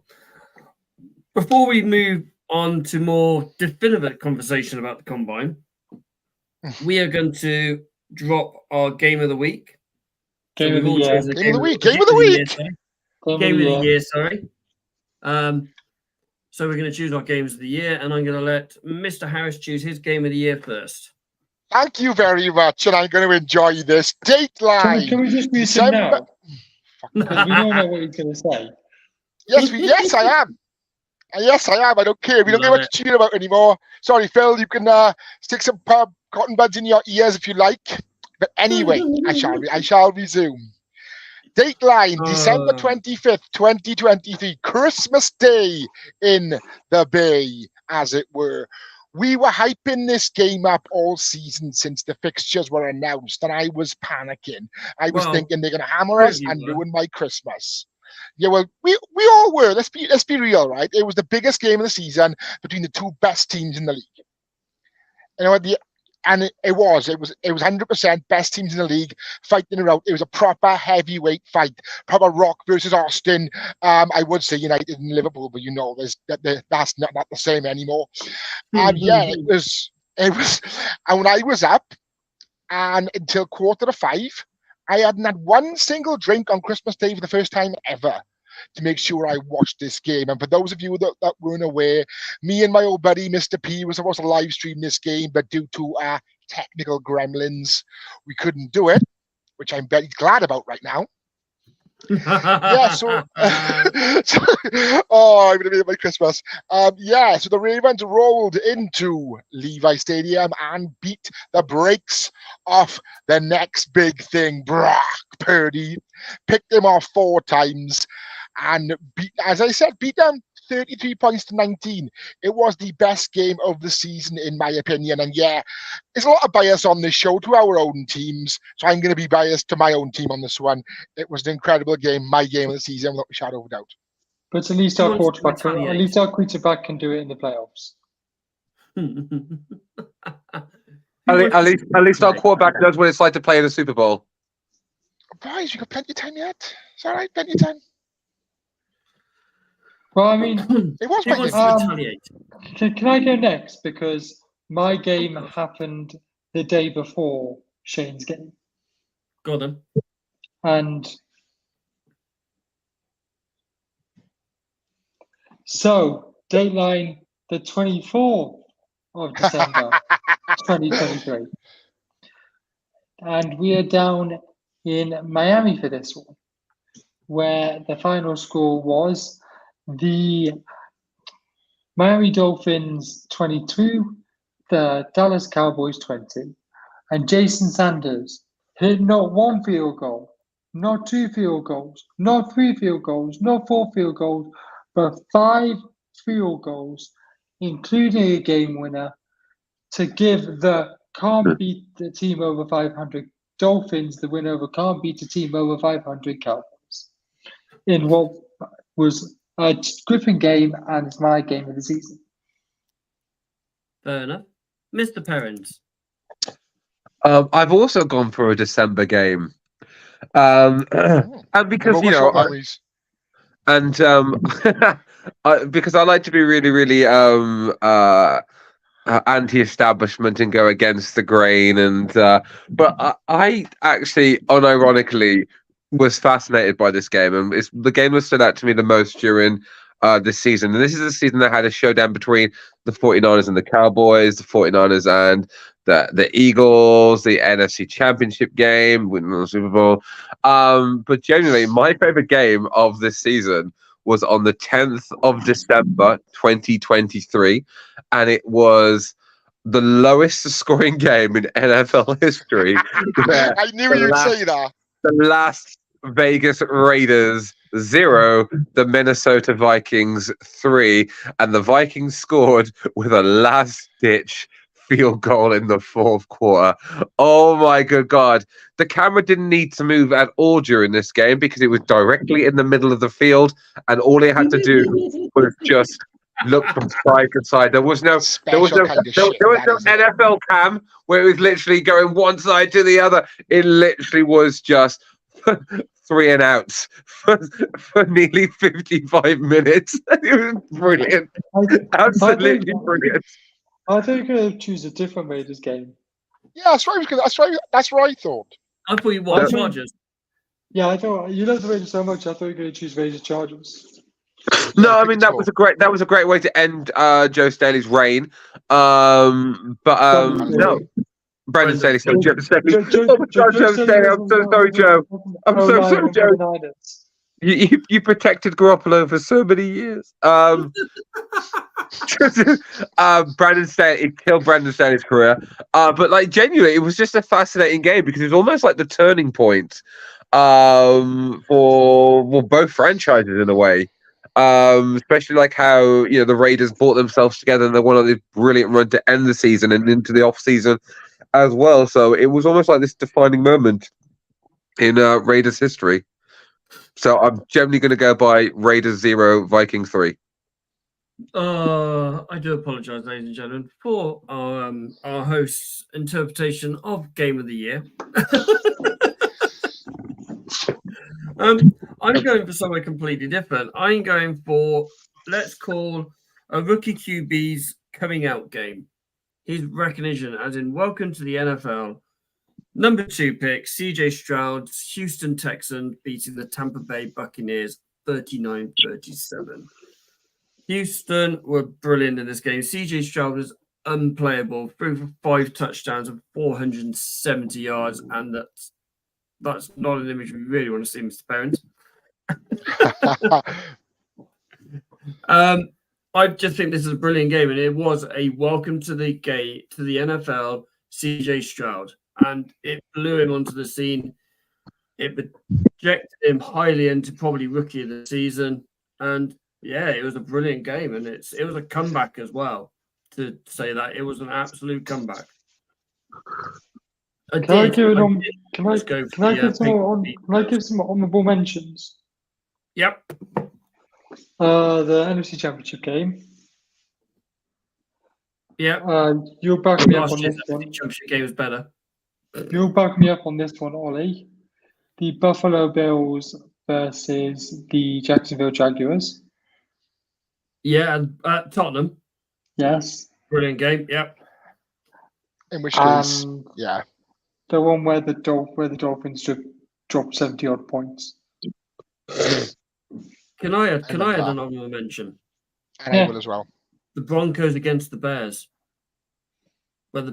Before we move on to more definitive conversation about the combine, we are going to drop our game of the week. Game of the year. Game of the week. Game of the week. Game of the year, sorry. So we're going to choose our games of the year, and I'm going to let Mr. Harris choose his game of the year first. Thank you very much, and I'm going to enjoy this. Dateline. Can we just mute him now? Because we don't know what he's going to say. Yes, I am. Yes, I am. I don't care. We don't know what to cheer about anymore. Sorry, Phil. You can stick some cotton buds in your ears if you like. But anyway, I shall resume. Dateline, December 25th, 2023, Christmas Day in the Bay, as it were. We were hyping this game up all season since the fixtures were announced, and I was panicking. I was thinking they're going to hammer us and ruin my Christmas. Yeah, well, we all were. Let's be real, right? It was the biggest game of the season between the 2 best teams in the league. You know, it was 100% best teams in the league fighting it out. It was a proper heavyweight fight, proper Rock versus Austin. I would say United and Liverpool, but that's not the same anymore. And yeah, it was. And when I was up, and until 4:45, I hadn't had one single drink on Christmas Day for the first time ever to make sure I watched this game. And for those of you that weren't aware, me and my old buddy, Mr. P, was supposed to live stream this game, but due to technical gremlins, we couldn't do it, which I'm very glad about right now. Yeah, so I'm gonna be my Christmas. So the Ravens rolled into Levi Stadium and beat the brakes off the next big thing. Brock Purdy picked him off 4 times and beat them 33 points to 19. It was the best game of the season, in my opinion. And yeah, there's a lot of bias on this show to our own teams. So I'm going to be biased to my own team on this one. It was an incredible game, my game of the season, without a shadow of a doubt. But at least Who our wants to quarterback, can do it in the playoffs. At least our quarterback knows what it's like to play in a Super Bowl. Boys, you got plenty of time yet. It's all right, plenty of time. Well, I mean, It was Who my wants game. to retaliate? can I go next? Because my game happened the day before Shane's game. Go on then. And so, deadline the 24th of December, 2023. And we are down in Miami for this one, where the final score was the Miami Dolphins 22, the Dallas Cowboys 20. And Jason Sanders hit not one field goal, not two field goals, not three field goals, not four field goals, but 5 field goals, including a game winner, to give the can't beat the team over 500 Dolphins the win over can't beat the team over 500 Cowboys in what was a gripping game, and it's my game of the season. Fair enough. Mr. Perrins. I've also gone for a December game, and because because I like to be really, really anti-establishment and go against the grain, and but I actually, unironically, was fascinated by this game, and it's the game that stood out to me the most during this season. And this is the season that had a showdown between the 49ers and the Cowboys, the 49ers and the Eagles, the NFC Championship game, winning the Super Bowl. But genuinely, my favorite game of this season was on the 10th of December, 2023, and it was the lowest scoring game in NFL history. I knew you'd say that. The last Vegas Raiders 0, the Minnesota Vikings 3, and the Vikings scored with a last-ditch field goal in the fourth quarter. Oh my good God. The camera didn't need to move at all during this game because it was directly in the middle of the field, and all it had to do was just look from side to side. There was no NFL cam where it was literally going one side to the other. It literally was just 3 and outs for nearly 55 minutes. It was brilliant. Absolutely brilliant. I think you're going to choose a different Raiders game. Yeah, that's right. That's what I thought. I thought you wanted Chargers. Yeah, I thought you love the Raiders so much. I thought you were going to choose Raiders Chargers. No, I mean that was a great way to end Joe Staley's reign. No. Brandon Staley. So Joe Staley. Oh my God, Joe Staley. I'm so sorry, Joe. I'm so sorry, Joe. You protected Garoppolo for so many years. Brandon Staley, it killed Brandon Staley's career. But like genuinely, it was just a fascinating game because it was almost like the turning point for both franchises in a way. Especially like how the Raiders brought themselves together and they went on this brilliant run to end the season and into the off season as well. So it was almost like this defining moment in Raiders history. So I'm generally going to go by Raiders 0, Vikings 3. I do apologise, ladies and gentlemen, for our host's interpretation of Game of the Year. I'm going for somewhere completely different. I'm going for, let's call a rookie QB's coming out game. His recognition, as in welcome to the NFL. Number 2 pick, CJ Stroud, Houston Texans beating the Tampa Bay Buccaneers 39-37. Houston were brilliant in this game. CJ Stroud was unplayable, threw for 5 touchdowns and 470 yards, and that's not an image we really want to see, Mr. Parent. I just think this is a brilliant game, and it was a welcome to the NFL, CJ Stroud, and it blew him onto the scene. It projected him highly into probably rookie of the season, and Yeah, it was a brilliant game, and it was a comeback as well. To say that it was an absolute comeback. Can I give it on? Can I Let's go for can I the, give some big on? beat Can I first. give some honourable mentions? Yep. The NFC Championship game. Yep. You'll back me up Last on year's this one. championship game was better. You'll back me up on this one, Ollie. The Buffalo Bills versus the Jacksonville Jaguars. Yeah, and Tottenham, Yes. brilliant game. Yep. In which case, And yeah. the one where the Dolphins dropped 70 odd points. Can I add remember that. an honorable mention? And I will as well. The Broncos against the Bears, where the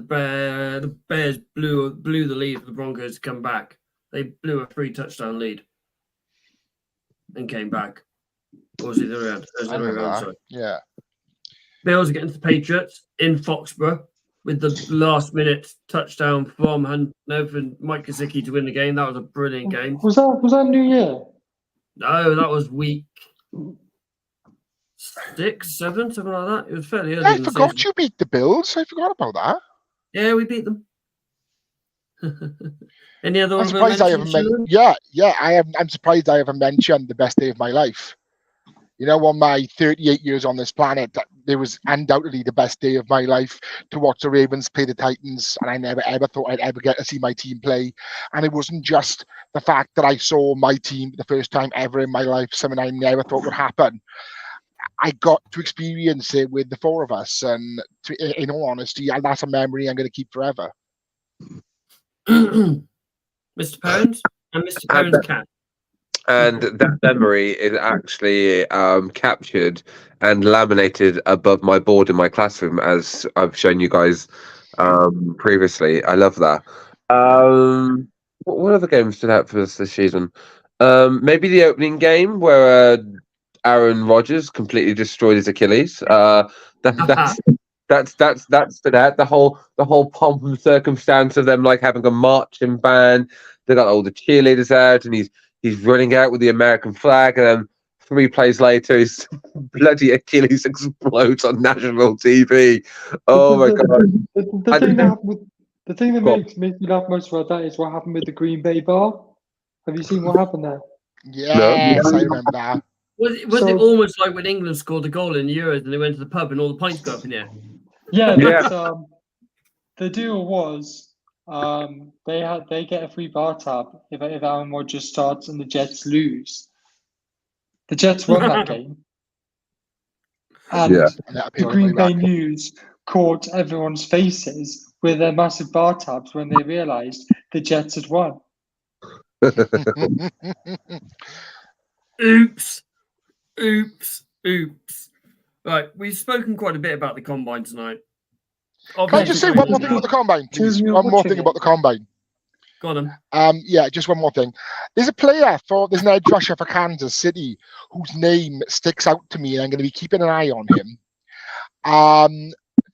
Bears blew the lead for the Broncos to come back. They blew a 3-touchdown lead and came back. Or was it the other round? It was the I other remember round, that. sorry. Yeah. Bills against the Patriots in Foxborough with the last minute touchdown from Mike Gesicki to win the game. That was a brilliant game. Was that New Year? No, that was week 6, 7, something like that. It was fairly early. I in the forgot season. you beat the Bills. I forgot about that. Yeah, we beat them. Any other I'm honorable surprised I haven't mentions, mentioned. Yeah, I am. I'm surprised I haven't mentioned the best day of my life. You know, on my 38 years on this planet, there was undoubtedly the best day of my life to watch the Ravens play the Titans, and I never ever thought I'd ever get to see my team play. And it wasn't just the fact that I saw my team the first time ever in my life, something I never thought would happen. I got to experience it with the four of us, and in all honesty, that's a memory I'm going to keep forever. Mr. Pounds and Mr. Pounds cat. And that memory is actually captured and laminated above my board in my classroom, as I've shown you guys previously. I love that. What other games stood out for us this season? Maybe the opening game where Aaron Rodgers completely destroyed his Achilles. That's stood out. The whole pomp and circumstance of them like having a marching band. They got all the cheerleaders out, and he's running out with the American flag, and then 3 plays later, his bloody Achilles explodes on national TV. Oh my god! The thing that makes me laugh most about that is what happened with the Green Bay bar. Have you seen what happened there? Yes, I remember that. Was it almost like when England scored a goal in the Euros and they went to the pub and all the pints got up in the air? Yeah, Yeah. the deal was they get a free bar tab if Aaron Rodgers starts and the Jets lose. The Jets won that game. And Yeah. the Green Bay News caught everyone's faces with their massive bar tabs when they realised the Jets had won. Oops. Right, we've spoken quite a bit about the combine tonight. Can I just say one more thing about the combine, please? One more thing about the combine. Go on. Yeah, just one more thing. There's an edge rusher for Kansas City whose name sticks out to me, and I'm going to be keeping an eye on him.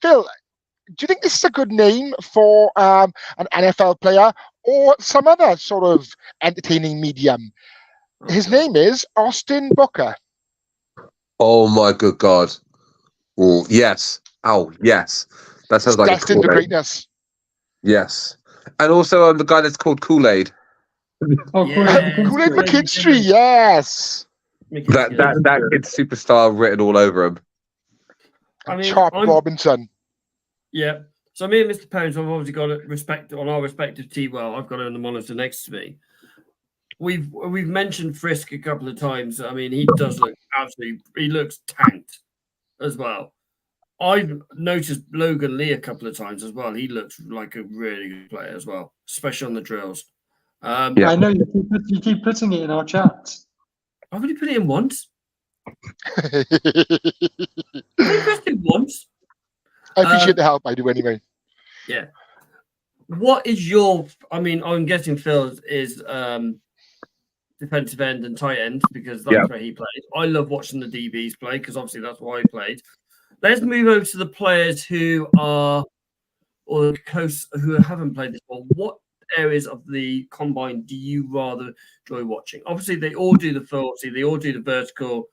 Phil, do you think this is a good name for an NFL player or some other sort of entertaining medium? His name is Austin Booker. Oh my good god! Oh yes! Oh yes! That sounds like destined to greatness. Yes, and also the guy that's called Kool-Aid. Oh, Yeah. Kool-Aid McKinstry, yes. That kid's superstar written all over him. Chop Robinson. Yeah. So me and Mr. Pounds have obviously got respect on our respective team. Well, I've got it on the monitor next to me. We've mentioned Frisk a couple of times. I mean, he does look he looks tanked as well. I've noticed Logan Lee a couple of times as well. He looks like a really good player as well, especially on the drills. I know you keep putting it in our chat. I've only put it in once. I pressed it once. I appreciate the help. I do anyway. Yeah. What is your? I mean, I'm guessing Phil is defensive end and tight end because that's where he played. I love watching the DBs play because obviously that's why I played. Let's move over to the players who are or the coasts who haven't played this one. What areas of the combine do you rather enjoy watching? Obviously, they all do the 40, they all do the vertical.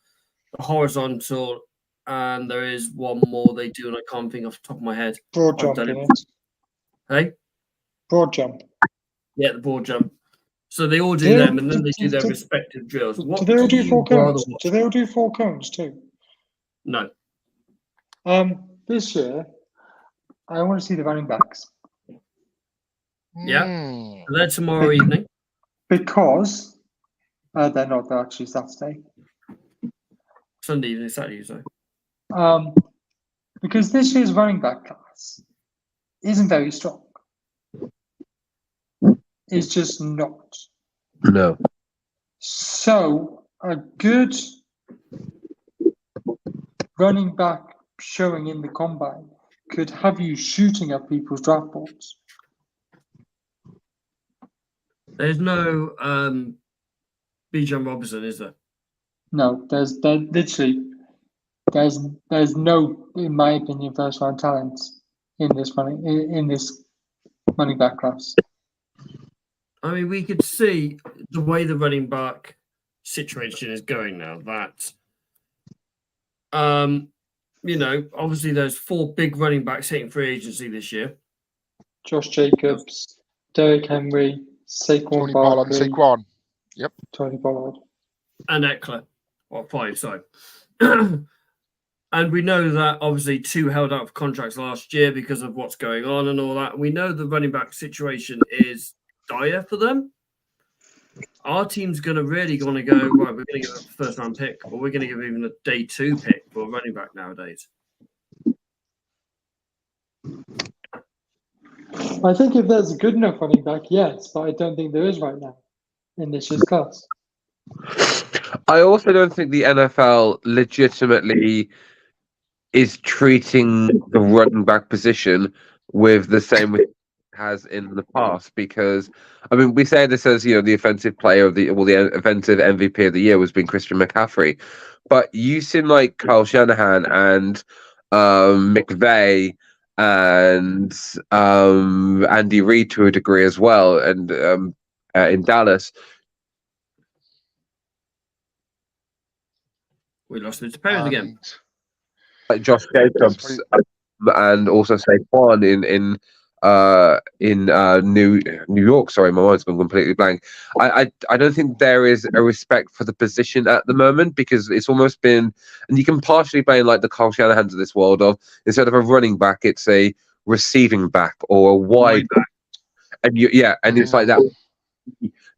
horizontal, and there is one more they do, and I can't think off the top of my head. Broad I've jump, done it. innit? Hey, Broad jump. yeah, the broad jump. So they all do them, and then they do their respective drills. Do What they all do you 4 rather cones? watch? Do they all do 4 cones too? No. This year, I want to see the running backs Yeah. Mm. They're tomorrow evening. because they're not. They're actually Saturday. Sunday evening, Saturday, so. Because this year's running back class isn't very strong. It's just not. No. So a good running back showing in the combine could have you shooting at people's draft boards. There's no Bijan Robinson, is there? No, there's no, in my opinion, first round talent in this running back class. I mean, we could see the way the running back situation is going now. That, obviously there's 4 big running backs hitting free agency this year. Josh Jacobs, Derrick Henry, Saquon Tony Pollard Barkley, and Saquon. Yep. Tony Pollard. And Eckler. Well, 5, sorry. And we know that obviously 2 held out for contracts last year because of what's going on and all that. We know the running back situation is dire for them. Our team's going to really want to go, right, we're going to give a first round pick, or we're going to give even a day 2 pick for a running back nowadays. I think if there's a good enough running back, yes, but I don't think there is right now in this year's class. I also don't think the NFL legitimately is treating the running back position with the same it has in the past, because I mean, we say this as the offensive player of the offensive MVP of the year was being Christian McCaffrey, but you seem like Kyle Shanahan and McVay and Andy Reid to a degree as well, and in Dallas. We lost it to Perez again. Like Josh Jacobs and also Saquon in New York. Sorry, my mind's gone completely blank. I don't think there is a respect for the position at the moment, because it's almost been, and you can partially blame like the Kyle Shanahans of this world of, instead of a running back, it's a receiving back or a wide back, and it's like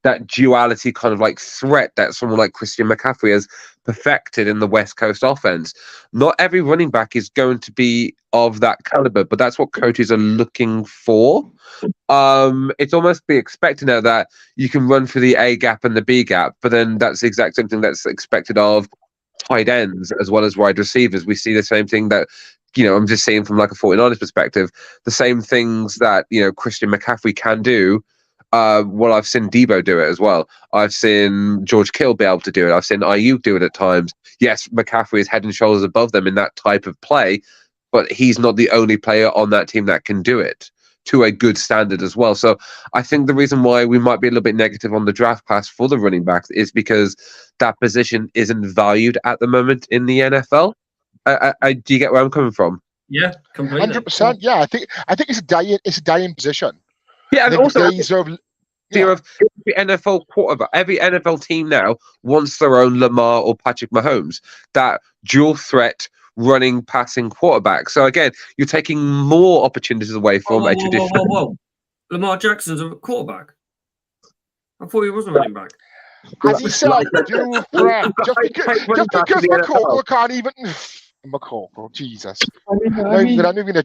that duality kind of like threat that someone like Christian McCaffrey has perfected in the West Coast offense. Not every running back is going to be of that caliber, but that's what coaches are looking for. It's almost be expected now that you can run for the A gap and the B gap, but then that's the exact same thing that's expected of tight ends as well as wide receivers. We see the same thing that, I'm just saying from like a 49ers perspective, the same things that, Christian McCaffrey can do. I've seen Debo do it as well. I've seen George Kittle be able to do it. I've seen Ayuk do it at times. Yes, McCaffrey is head and shoulders above them in that type of play, but he's not the only player on that team that can do it to a good standard as well. So I think the reason why we might be a little bit negative on the draft class for the running backs is because that position isn't valued at the moment in the NFL. Do you get where I'm coming from? Yeah, completely. 100%. Yeah, I think it's a dying position. Yeah, and also of every NFL quarterback, every NFL team now wants their own Lamar or Patrick Mahomes, that dual threat running, passing quarterback. So again, you're taking more opportunities away from a traditional. Whoa. Lamar Jackson's a quarterback. I thought he was a running back. As he said, dual threat. Just because McCall can't even. McCall, oh, Jesus. I mean, I'm even gonna.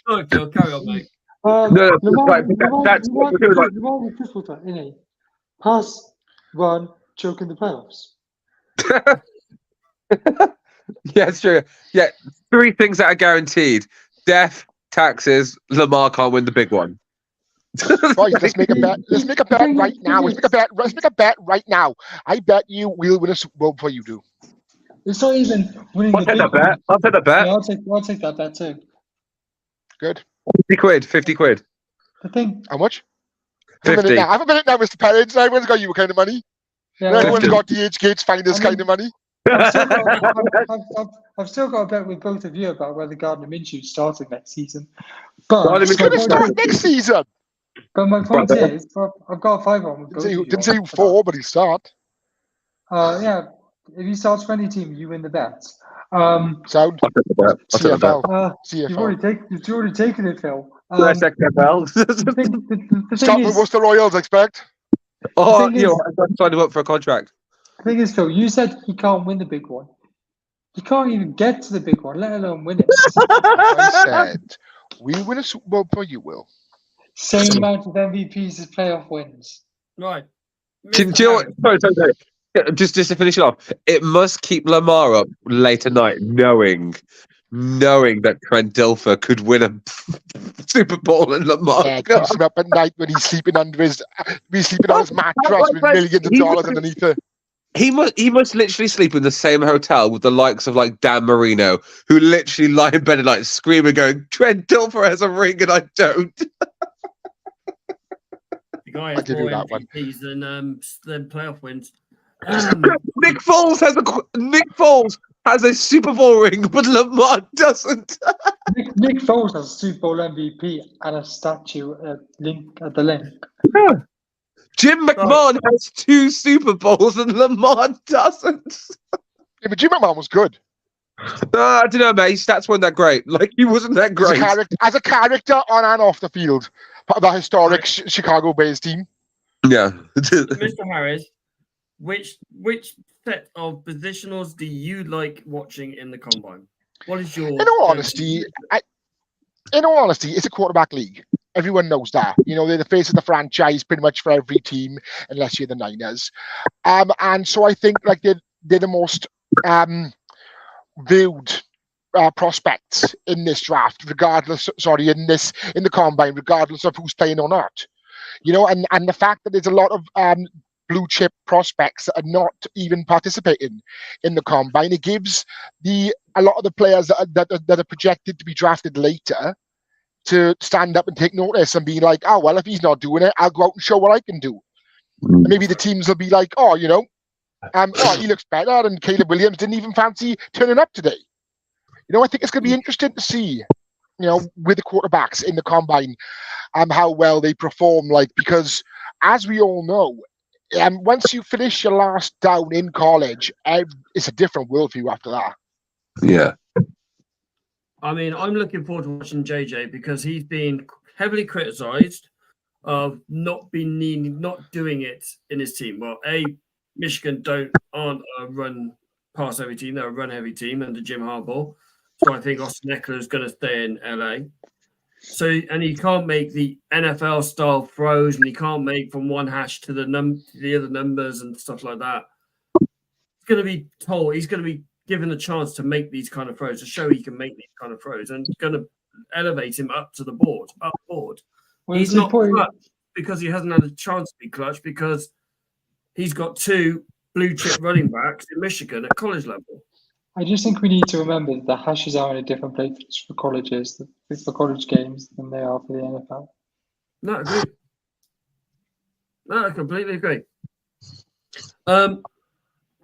Oh, Phil, carry on, mate. That's Lamar crystal threat, innit? Pass, run, choke in the playoffs. Yeah, it's true. Yeah, 3 things that are guaranteed: death, taxes. Lamar can't win the big one. Right, let's make a bet. Let's make a bet right now. Let's make a bet right now. I bet you we'll win a Super Bowl before you do. It's not even winning I'll take that bet. I'll take that bet. Yeah, I'll take that bet too. Good. 50 quid. The thing. How much? 50. I have a minute now, Mr. Perrins. Everyone's got you kind of money. Yeah, Everyone's got DH Gates Finest kind of money. I've still got a bet with both of you about whether Gardner Minshew's starting next season. But Gardner He's Minshew- going to start next season. my point is, I've got a 5 on with both of you. Didn't say 4, but he start. Yeah, if he starts for any team, you win the bet. Sound I'll take the bet. I'll take the bet. CFL. You've CFL. already taken it, Phil. Let's take the The thing Stop with is, what's the Royals expect. Oh, thing you is- know, I'm signing up for a contract. Phil, you said he can't win the big one. He can't even get to the big one, let alone win it. I said, we win a Super Bowl, but you will. Same amount of MVPs as playoff wins. Right. Do you know what? Sorry. Just to finish it off, it must keep Lamar up late at night, knowing that Trent Dilfer could win a Super Bowl and Lamar. Yeah, it keeps him up at night when he's sleeping on his mattress with millions of dollars underneath it. He must literally sleep in the same hotel with the likes of like Dan Marino, who literally lie in bed at night screaming, going, "Trent Dilfer has a ring and I don't." The guy I has give you more that one. MVPs than playoff wins. Nick Foles has a Super Bowl ring, but Lamar doesn't. Nick Foles has a Super Bowl MVP and a statue at the link. Jim McMahon has 2 Super Bowls and Lamar doesn't. Yeah, but Jim McMahon was good. I don't know, mate. His stats weren't that great. Like, he wasn't that great. As a character on and off the field, part of that historic Chicago Bears team. Yeah. Mm-hmm. Mr. Harris, which set of positionals do you like watching in the combine? What is your? In all honesty, it's a quarterback league. Everyone knows that. You know, they're the face of the franchise pretty much for every team, unless you're the Niners. And so I think like they're the most viewed prospects in this draft, in the combine, regardless of who's playing or not. You know, and the fact that there's a lot of blue chip prospects that are not even participating in the combine, it gives a lot of the players that are projected to be drafted later to stand up and take notice and be like, oh, well, if he's not doing it, I'll go out and show what I can do. And maybe the teams will be like, oh, you know, he looks better, and Caleb Williams didn't even fancy turning up today. You know, I think it's going to be interesting to see, you know, with the quarterbacks in the combine, how well they perform. Like, because as we all know, once you finish your last down in college, it's a different world for you after that. Yeah. I mean, I'm looking forward to watching JJ because he's been heavily criticised of not doing it in his team. Well, Michigan aren't a run pass heavy team; they're a run heavy team under Jim Harbaugh. So I think Austin Eckler is going to stay in LA. So, and he can't make the NFL style throws, and he can't make from one hash to the other numbers and stuff like that. He's going to be given a chance to make these kind of throws, to show he can make these kind of throws, and it's going to elevate him up board. Well, He's not clutch because he hasn't had a chance to be clutch because he's got 2 blue chip running backs in Michigan at college level. I just think we need to remember that the hashes are in a different place for college games than they are for the NFL. No, I agree. No, I completely agree.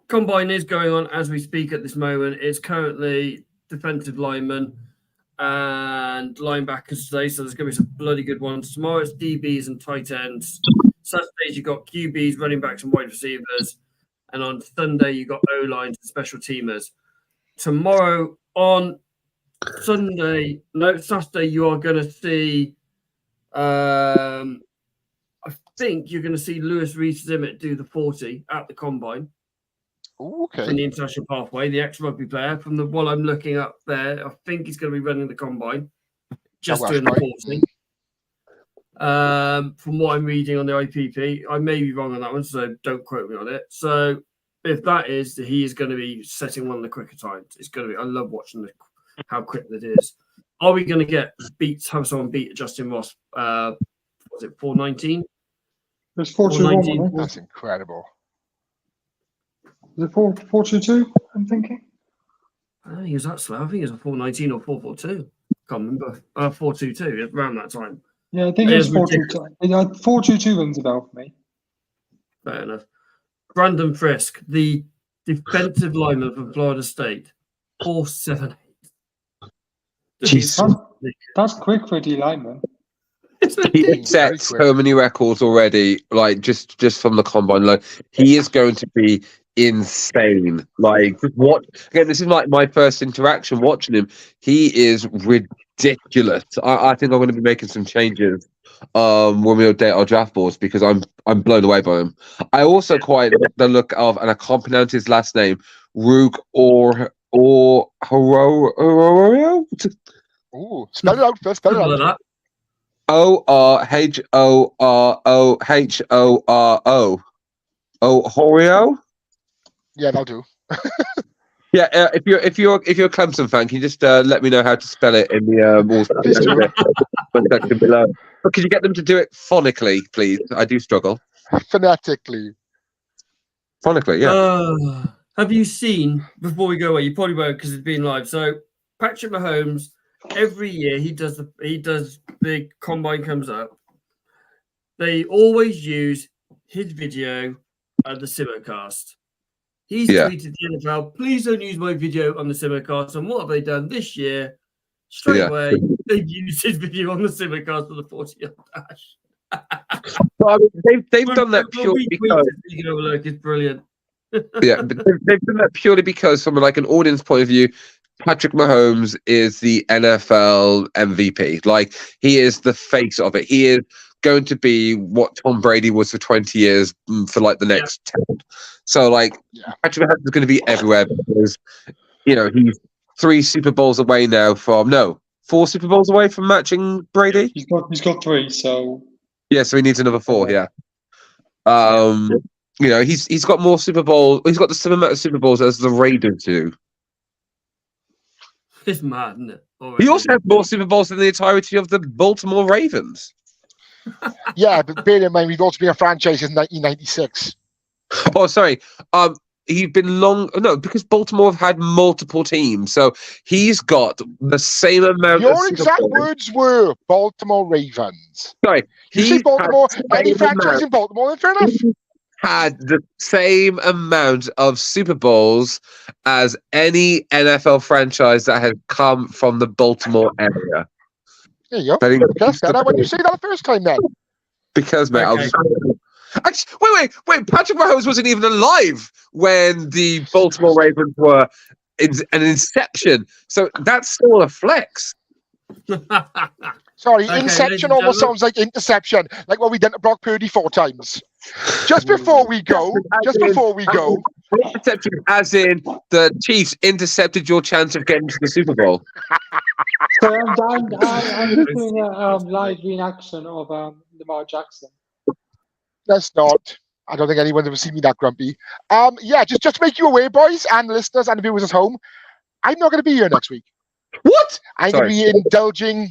Combine is going on as we speak at this moment. It's currently defensive linemen and linebackers today, so there's going to be some bloody good ones. Tomorrow it's DBs and tight ends. Saturdays you've got QBs, running backs, and wide receivers. And on Sunday you've got O-lines and special teamers. Tomorrow on Saturday, you are going to see, I think you're going to see Lewis Rees-Zimmet do the 40 at the combine. Ooh, okay. From the international pathway, the ex-rugby player from the one I'm looking up there. I think he's going to be running the combine, just doing the 40. From what I'm reading on the IPP, I may be wrong on that one, so don't quote me on it. So if that is, he is going to be setting one of the quicker times. It's going to be. I love watching how quick that is. Are we going to have someone beat Justin Ross? Was it 4:19? There's 4:21. That's incredible. Is it 4:22? I'm thinking. I don't think he was that slow. I think it was a 4:19 or 4:42. Can't remember. 4:22 around that time. Yeah, I think it was 4:22. 4:22 rings a bell for me. Fair enough. Brandon Frisk, the defensive lineman from Florida State. 4'7". Jeez. That's quick for a D lineman. He has set so many records already, like just from the combine. Like, he is going to be insane. Like, what? Again, this is like my first interaction watching him. He is ridiculous. I think I'm going to be making some changes when we update our draft boards because I'm blown away by him. I also quite like the look of, and I can't pronounce his last name, Rug or Hororio. Ooh, spell it out first. Spell it out. Orhorohoro. Oh, Horio. Yeah, that'll do. Yeah, if you're a Clemson fan, can you just let me know how to spell it in the section below? But could you get them to do it phonically, please? I do struggle. Phonetically. Phonically, yeah. Have you seen, before we go away, you probably won't because it's been live. So Patrick Mahomes, every year he does the combine comes up. They always use his video at the simulcast. He's tweeted the NFL, please don't use my video on the simulcast. And what have they done this year? Straight away, they've used his video on the simulcast for the 40-yard dash. Well, I mean, they've done that purely because it's brilliant. Yeah, but they've done that purely because, from like an audience point of view, Patrick Mahomes is the NFL MVP. Like, he is the face of it. He is going to be what Tom Brady was for 20 years for like the next 10. So like, Patrick Mahomes is going to be everywhere because, you know, he's 4 Super Bowls away from matching Brady. He's got 3, so yeah, so he needs another 4. Yeah. You know, he's got more Super Bowls. He's got the same amount of Super Bowls as the Raiders do. It's mad, isn't it? He also has more Super Bowls than the entirety of the Baltimore Ravens. Yeah, but bear in mind, we've also been a franchise since 1996. Oh, sorry. He's been because Baltimore have had multiple teams, so he's got the same amount. Your exact words were Baltimore Ravens. Sorry, you say Baltimore. Any franchise in Baltimore, then fair enough. Had the same amount of Super Bowls as any NFL franchise that has come from the Baltimore area. There you go. Guess that when you say that the first time, then. Because, mate, wait. Patrick Mahomes wasn't even alive when the Baltimore Ravens were an inception. So that's still a flex. Sorry, inception almost sounds like interception, like what we did to Brock Purdy 4 times. Just before we go, interception as in the Chiefs intercepted your chance of getting to the Super Bowl. So I'm looking at live reenaction of Lamar Jackson. Let's not. I don't think anyone's ever seen me that grumpy. Just to make you aware, boys and listeners and viewers at home, I'm not going to be here next week. What? I'm going to be indulging.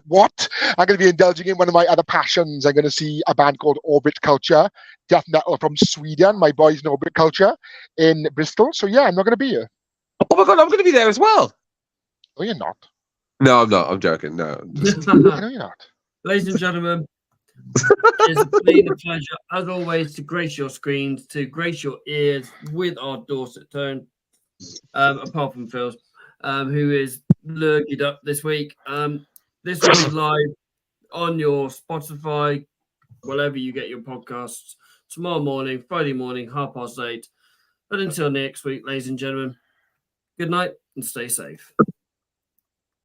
What? I'm going to be indulging in one of my other passions. I'm going to see a band called Orbit Culture, death metal from Sweden. My boys in Orbit Culture in Bristol. So yeah, I'm not going to be here. Oh my god, I'm going to be there as well. No, you're not. No, I'm not. I'm joking. No, I know you're not. Ladies and gentlemen, it's been a pleasure, as always, to grace your screens, to grace your ears with our Dorset tone. Apart from Phil, who is lurgied up this week. This will be live on your Spotify, wherever you get your podcasts, tomorrow morning, Friday morning, 8:30. But until next week, ladies and gentlemen, good night and stay safe.